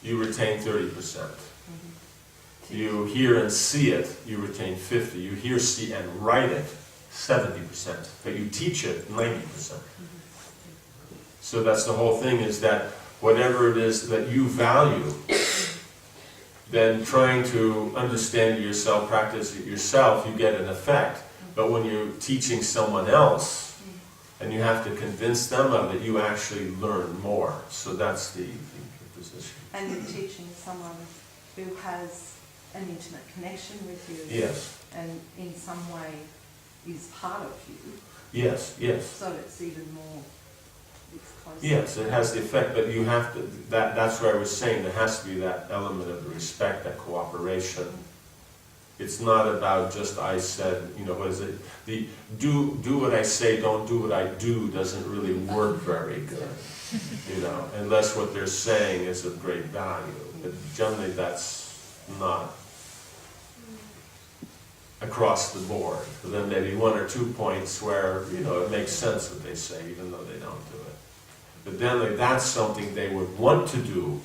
you retain 30%. Mm-hmm. You hear and see it, you retain 50%. You hear, see, and write it, 70%. But you teach it, 90%. Mm-hmm. So that's the whole thing, is that whatever it is that you value, then trying to understand it yourself, practice it yourself, you get an effect. But when you're teaching someone else, and you have to convince them of it, you actually learn more. So that's the position. And you're teaching someone who has an intimate connection with you. Yes. And in some way is part of you. Yes, yes. So it's even more, it's closer. Yes, it has the effect, but you have to, that's where I was saying, there has to be that element of the respect, that cooperation. It's not about just I said, what is it? The do what I say, don't do what I do doesn't really work very good. Unless what they're saying is of great value. But generally that's not across the board. But then maybe one or 2 points where, it makes sense what they say, even though they don't do it. But then that's something they would want to do,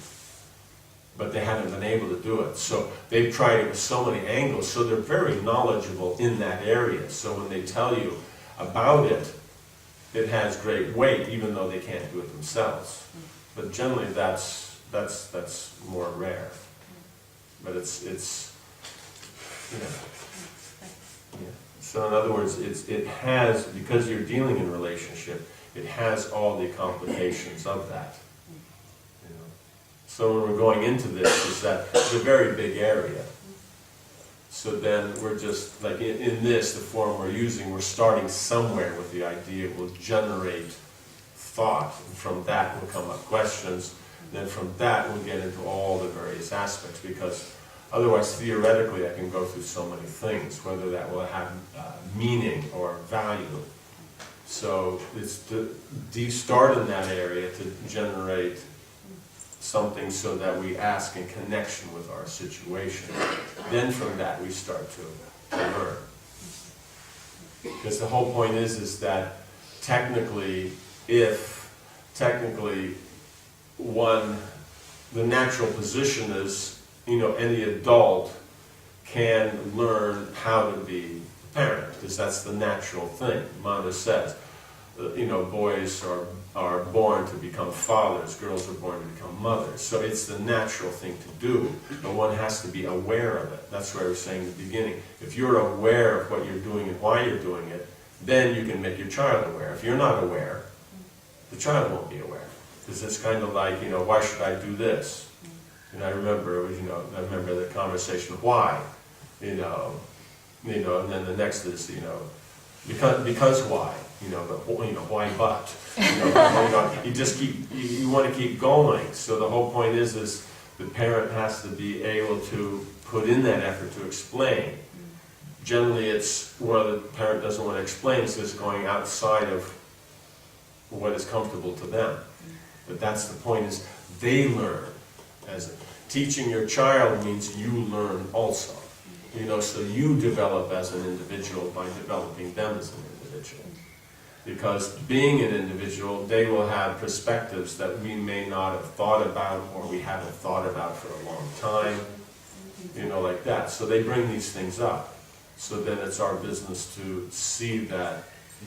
but they haven't been able to do it. So they've tried it with so many angles, so they're very knowledgeable in that area. So when they tell you about it, it has great weight, even though they can't do it themselves. But generally that's more rare. But it's you know. Yeah. So in other words, it has, because you're dealing in relationship, it has all the complications of that. You know? So when we're going into this, is that it's a very big area. So then we're just, like in this, the form we're using, we're starting somewhere with the idea. We'll generate thought, and from that will come up questions. Then from that we'll get into all the various aspects, because otherwise, theoretically, I can go through so many things, whether that will have meaning or value. So it's to start in that area to generate something so that we ask in connection with our situation. Then from that we start to learn. Because the whole point is that technically, the natural position is, any adult can learn how to be a parent, because that's the natural thing. Manda says, boys are born to become fathers, girls are born to become mothers. So it's the natural thing to do, but one has to be aware of it. That's why I was saying in the beginning, if you're aware of what you're doing and why you're doing it, then you can make your child aware. If you're not aware, the child won't be aware. Because it's kind of like, why should I do this? And I remember, the conversation, why? And then the next is, because why? Why but? You just you want to keep going. So the whole point is the parent has to be able to put in that effort to explain. Generally it's where the parent doesn't want to explain, so it's going outside of what is comfortable to them. But that's the point, is they learn. As teaching your child means you learn also. So you develop as an individual by developing them as an individual. Because being an individual, they will have perspectives that we may not have thought about, or we haven't thought about for a long time, like that. So they bring these things up. So then it's our business to see that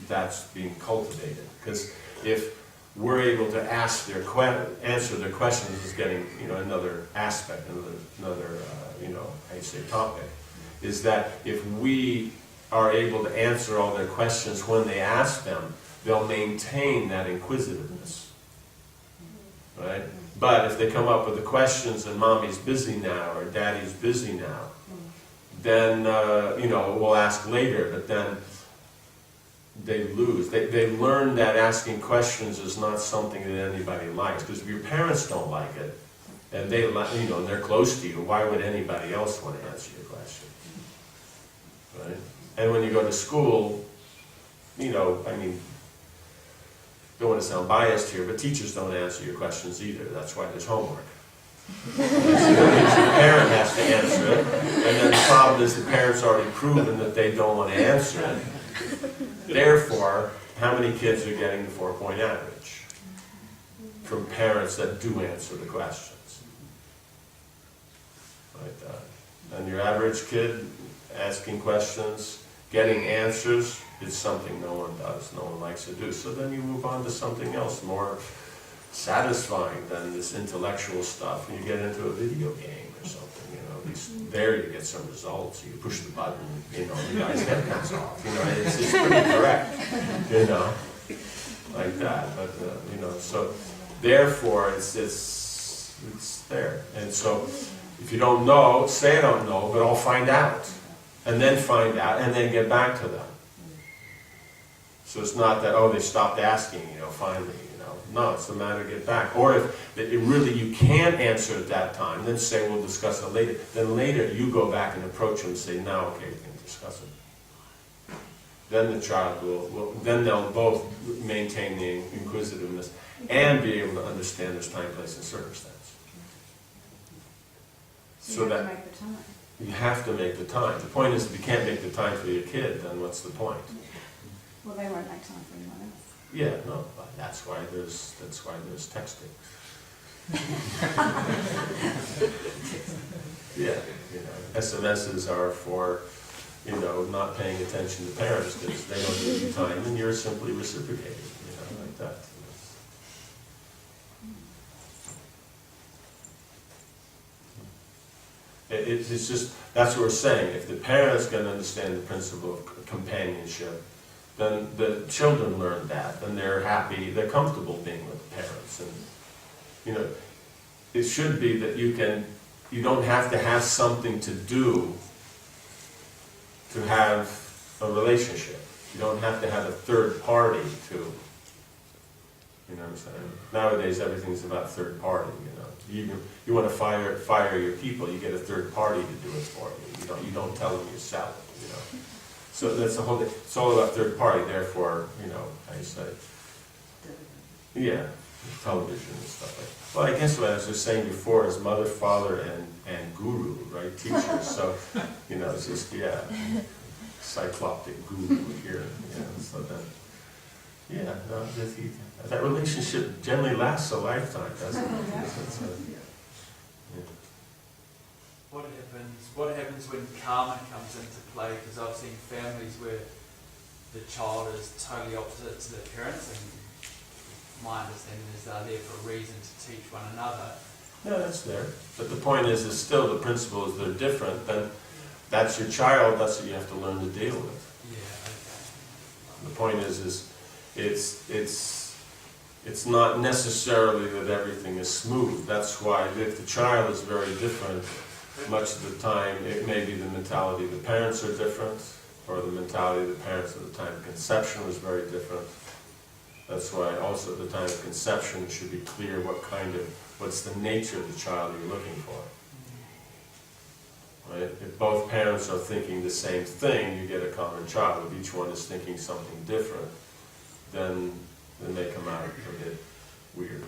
that's being cultivated. Because if we're able to answer their questions, is getting another aspect, another topic, is that if we are able to answer all their questions when they ask them, they'll maintain that inquisitiveness, right? But if they come up with the questions and mommy's busy now or daddy's busy now, then we'll ask later, but then they lose. They learn that asking questions is not something that anybody likes, because if your parents don't like it, and they're close to you, why would anybody else want to answer your question? Right? And when you go to school, don't want to sound biased here, but teachers don't answer your questions either. That's why there's homework. So the parent has to answer it, and then the problem is the parent's already proven that they don't want to answer it. Therefore, how many kids are getting the 4-point average from parents that do answer the questions? Like that. And your average kid asking questions, getting answers, is something no one does, no one likes to do. So then you move on to something else more satisfying than this intellectual stuff, and you get into a video game or something. At least there you get some results. You push the button, the guy's head comes off. It's pretty correct, like that. But so therefore it's there. And so if you don't know, say I don't know, but I'll find out, and then find out, and then get back to them. So it's not that they stopped asking, finally. No, it's a matter to get back. Or if you can't answer at that time, then say we'll discuss it later. Then later you go back and approach them and say, now okay, we can discuss it. Then the child then they'll both maintain the inquisitiveness and be able to understand there's time, place, and circumstance. So you have to make the time. You have to make the time. The point is, if you can't make the time for your kid, then what's the point? Well, they won't make time for anyone else. Yeah, no, but that's why there's texting. Yeah, SMSs are for, not paying attention to parents because they don't give you time and you're simply reciprocating, like that. It's just, that's what we're saying. If the parents can understand the principle of companionship, then the children learn that, then they're happy, they're comfortable being with the parents. And, it should be that you don't have to have something to do to have a relationship. You don't have to have a third party to, you know what I'm saying? Nowadays everything's about third party, You want to fire your people, you get a third party to do it for you. You don't tell them yourself, So that's the whole thing. It's all about third party, therefore, I say, yeah, television and stuff like that. Well, I guess what I was just saying before is mother, father, and guru, right? Teachers. So, it's just, cycloptic guru here. So then, that relationship generally lasts a lifetime, doesn't it? What happens when karma comes into play? Because I've seen families where the child is totally opposite to their parents, and my understanding is they're there for a reason to teach one another. No, that's there. But the point is still the principle is they're different. Then that's your child. That's what you have to learn to deal with. Yeah. Okay. The point is it's not necessarily that everything is smooth. That's why if the child is very different, much of the time it may be the mentality of the parents are different, or the mentality of the parents at the time of conception was very different. That's why also at the time of conception it should be clear what's the nature of the child you're looking for. Right? If both parents are thinking the same thing, you get a common child. If each one is thinking something different, then they come out a bit weird.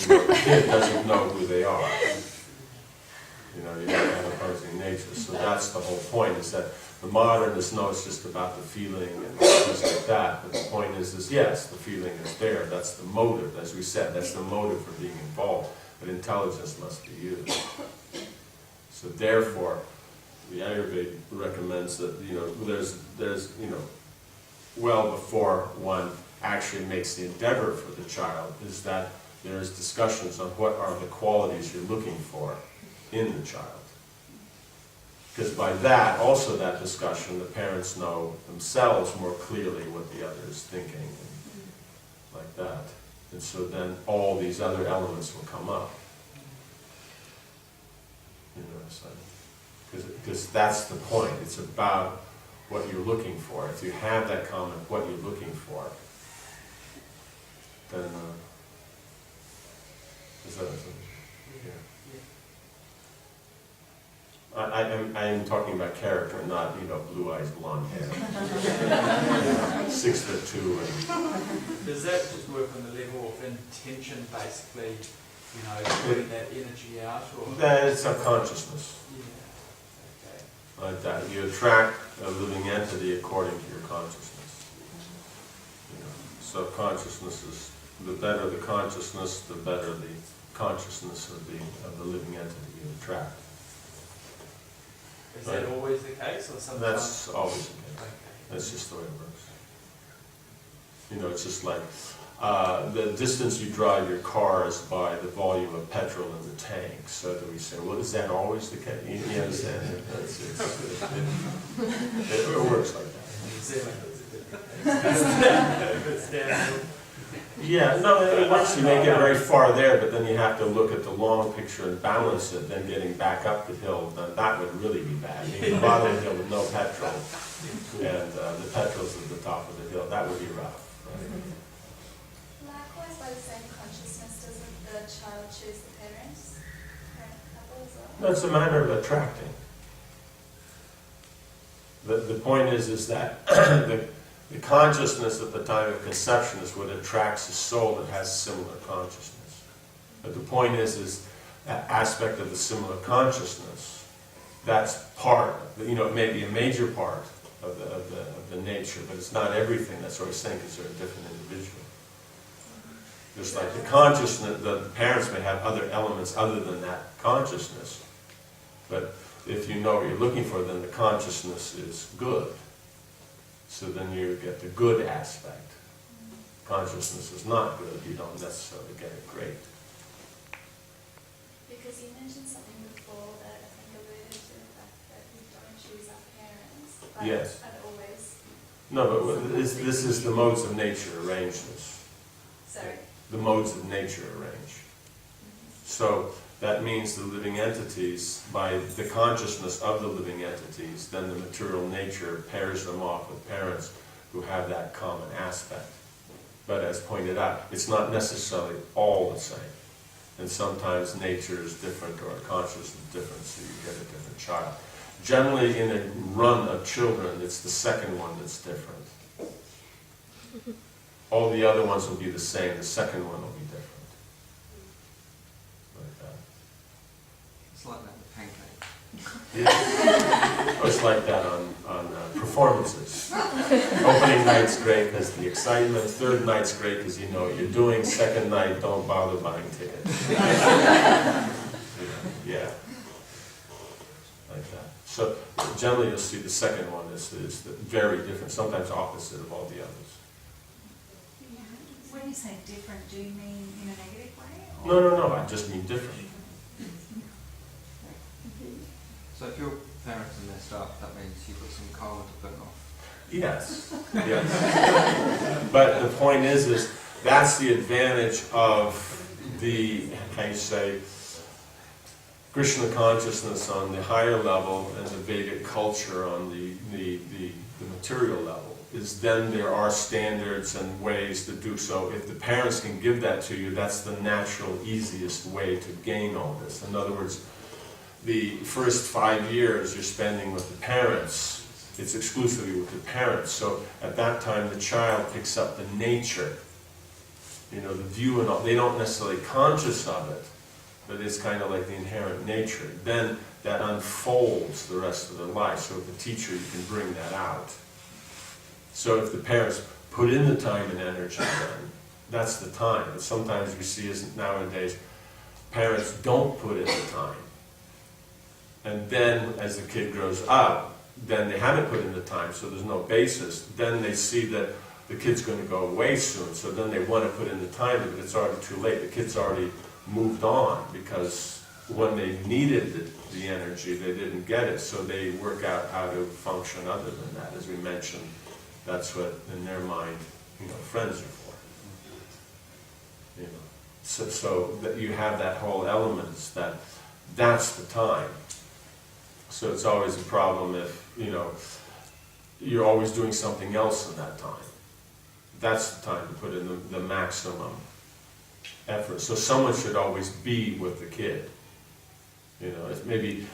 The kid doesn't know who they are. You don't have opposing nature. So that's the whole point, is that the modernists know it's just about the feeling and things like that. But the point is yes, the feeling is there. That's the motive, as we said. That's the motive for being involved. But intelligence must be used. So therefore, the Ayurveda recommends that, there's well before one actually makes the endeavor for the child, is that there's discussions on what are the qualities you're looking for in the child. Because by that, also that discussion, the parents know themselves more clearly what the other is thinking, and like that. And so then all these other elements will come up. Because that's the point. It's about what you're looking for. If you have that common, what you're looking for, then is that I am talking about character, not blue eyes, blonde hair, 6'2", and Does that just work on the level of intention, basically? Putting that energy out, or that is subconsciousness. Yeah. Okay. Like that. You attract a living entity according to your consciousness. Subconsciousness is, the better the consciousness, the better the consciousness of the living entity you attract. Is that always the case, or sometimes? That's always the case. Okay. That's just the way it works. It's just like the distance you drive your car is by the volume of petrol in the tank. So do we say, well, is that always the case? You understand? It works like that. Yeah, no, it works. You may get very far there, but then you have to look at the long picture and balance it. Then getting back up the hill, then that would really be bad. You bottom the hill with no petrol, and the petrol's at the top of the hill. That would be rough. Right? Likewise, by the same consciousness, doesn't the child choose the parents? Parent couple as well? No, it's a matter of attracting. The point is that the consciousness at the time of conception is what attracts a soul that has similar consciousness. But the point is that aspect of the similar consciousness, that's part, it may be a major part of the nature, but it's not everything. That's what I was saying, because they're a different individual. Just like the consciousness, the parents may have other elements other than that consciousness. But if you know what you're looking for, then the consciousness is good. So then you get the good aspect. Consciousness is not good, you don't necessarily get it great. Because you mentioned something before that I think alluded to the fact that we don't choose our parents, but Yes. I'd always... No, but this is the modes of nature arrange this. Sorry. The modes of nature arrange. So that means the living entities, by the consciousness of the living entities, then the material nature pairs them off with parents who have that common aspect. But as pointed out, it's not necessarily all the same. And sometimes nature is different or consciousness is different, so you get a different child. Generally, in a run of children, it's the second one that's different. All the other ones will be the same, the second one will be different. Like that. It's like that with pancake. Yeah. Oh, it's like that on performances. Opening night's great because the excitement. Third night's great because you know what you're doing. Second night, don't bother buying tickets. Yeah. Like that. So generally you'll see the second one is very different, sometimes opposite of all the others. When you say different, do you mean in a negative way? No, I just mean different. So if your parents are messed up, that means you've got some karma to burn off. Yes, yes. But the point is that's the advantage of the, how you say, Krishna consciousness on the higher level and the Vedic culture on the material level, is then there are standards and ways to do so. If the parents can give that to you, that's the natural, easiest way to gain all this. In other words, the first 5 years you're spending with the parents, it's exclusively with the parents. So at that time the child picks up the nature, the view and all. They don't necessarily conscious of it, but it's kind of like the inherent nature. Then that unfolds the rest of their life. So with the teacher you can bring that out. So if the parents put in the time and energy then, that's the time. But sometimes we see as nowadays, parents don't put in the time. And then as the kid grows up, then they haven't put in the time, so there's no basis. Then they see that the kid's going to go away soon, so then they want to put in the time, but it's already too late. The kid's already moved on, because when they needed the energy, they didn't get it, so they work out how to function other than that. As we mentioned, that's what, in their mind, friends are for. So that you have that whole element, that's the time. So it's always a problem if, you're always doing something else in that time. That's the time to put in the maximum effort. So someone should always be with the kid. It's maybe,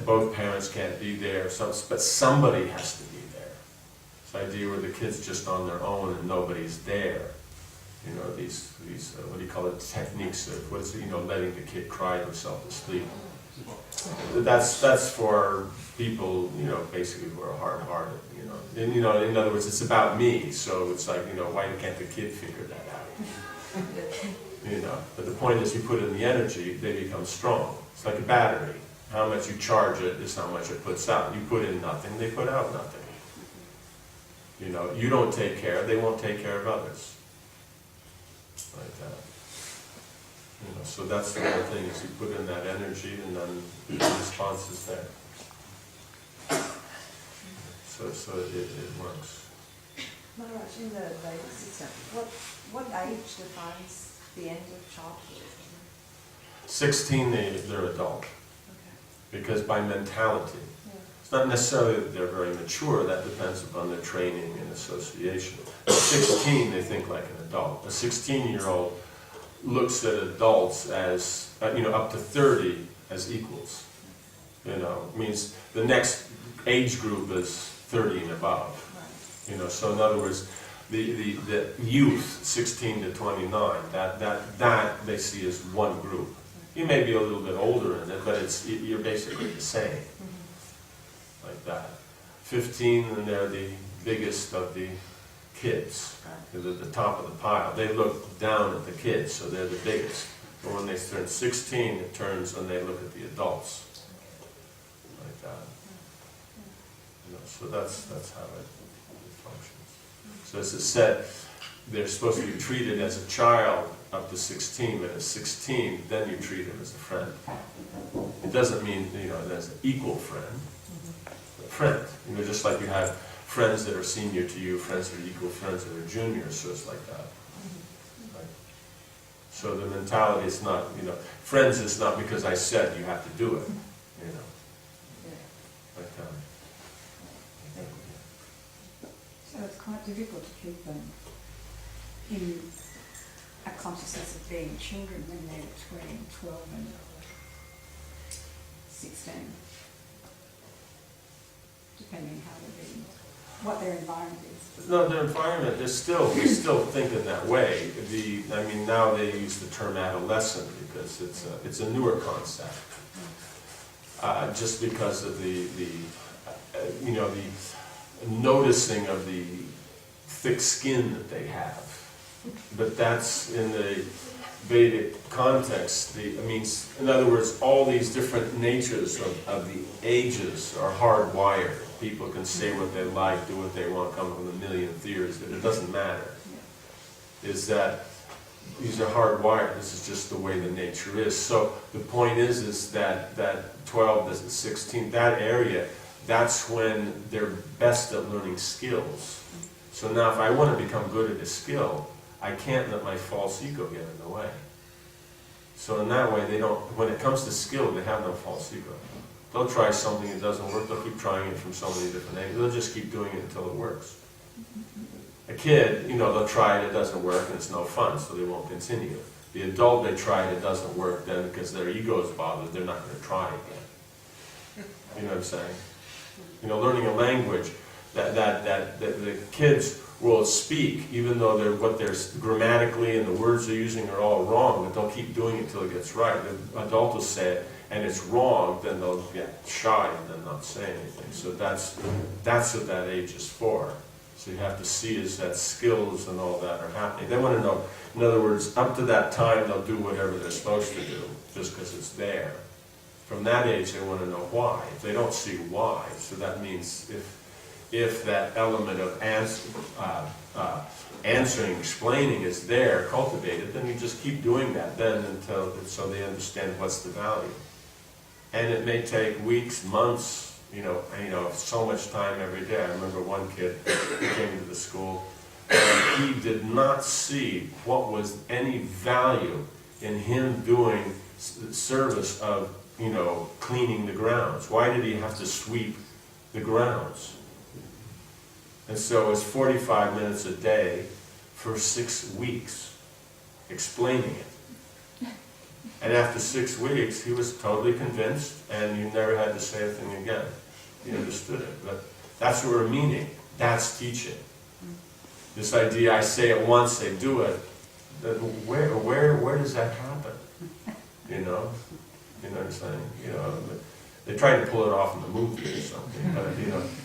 both parents can't be there, but somebody has to be there. This idea where the kid's just on their own and nobody's there. These what do you call it, techniques of, letting the kid cry himself to sleep. That's for people, basically who are hard-hearted, And, in other words, it's about me, so it's like, why can't the kid figure that out? But the point is, you put in the energy, they become strong. It's like a battery. How much you charge it is how much it puts out. You put in nothing, they put out nothing. You don't take care, they won't take care of others. Like that. So that's the whole thing, is you put in that energy and then the response is there. So it works. Maharaj, in the Vedic system, what age defines the end of childhood? 16, they're adult. Okay. Because by mentality. Yeah. It's not necessarily that they're very mature, that depends upon their training and association. At 16, they think like an adult. A 16-year-old looks at adults as, up to 30 as equals. Means the next age group is 30 and above. Right. So in other words, the youth, 16 to 29, that they see as one group. You may be a little bit older in it, but you're basically the same. Mm-hmm. Like that. 15, and they're the biggest of the kids. They're at the top of the pile. They look down at the kids, so they're the biggest. But when they turn 16, it turns when they look at the adults. Like that. You know, so that's how it functions. So as I said, they're supposed to be treated as a child up to 16, but at 16, then you treat him as a friend. It doesn't mean, you know, as an equal friend, but a friend. You know, just like you have friends that are senior to you, friends that are equal, friends that are juniors, so it's like that. Right? So the mentality is not, you know, friends is not because I said you have to do it, you know. Like that. So it's quite difficult to keep them in a consciousness of being children when they're between 12 and 16, depending how they're being, what their environment is. No, their environment, they still think in that way. I mean, now they use the term adolescent because it's a newer concept. Just because of the noticing of the thick skin that they have. But that's in the Vedic context. In other words, all these different natures of the ages are hardwired. People can say what they like, do what they want, come from a million theories, but it doesn't matter. Is that these are hardwired. This is just the way the nature is. So the point is that 12 to 16, that area, that's when they're best at learning skills. So now if I want to become good at a skill, I can't let my false ego get in the way. So in that way, they don't, when it comes to skill, they have no false ego. They'll try something that doesn't work, they'll keep trying it from so many different angles, they'll just keep doing it until it works. A kid, you know, they'll try it, it doesn't work, and it's no fun, so they won't continue. The adult, they try it, it doesn't work, then because their ego is bothered, they're not going to try again. You know what I'm saying? You know, learning a language, that the kids will speak, even though what they're grammatically and the words they're using are all wrong, but they'll keep doing it until it gets right. The adult will say it, and it's wrong, then they'll get shy and then not say anything. So that's what that age is for. So you have to see is that skills and all that are happening. They want to know, in other words, up to that time they'll do whatever they're supposed to do, just because it's there. From that age they want to know why. If they don't see why, so that means if that element of answering, explaining is there, cultivated, then you just keep doing that then so they understand what's the value. And it may take weeks, months, so much time every day. I remember one kid who came into the school, and he did not see what was any value in him doing service of, cleaning the grounds. Why did he have to sweep the grounds? And so it's 45 minutes a day for 6 weeks, explaining it. And after 6 weeks, he was totally convinced, and you never had to say a thing again. He understood it. But that's what we're meaning. That's teaching. This idea, I say it once, they do it. Where does that happen? You know what I'm saying? They try to pull it off in the movie or something, but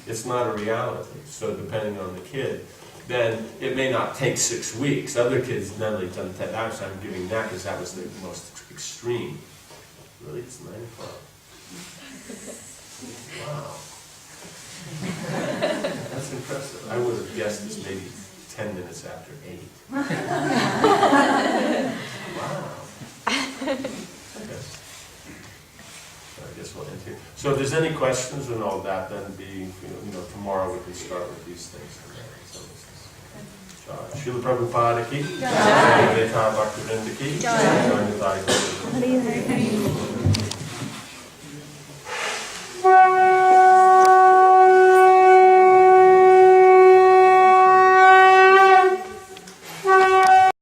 it's not a reality. So depending on the kid, then it may not take 6 weeks. Other kids, none of them done that. I'm giving that because that was the most extreme. Really, it's 9 o'clock. Wow. That's impressive. I would have guessed it's maybe 10 minutes after 8. Wow. Okay. I guess we'll end here. So if there's any questions and all that, then tomorrow we can start with these things. Srila Prabhupada ki, Jai Bhaktividya ki, Jai.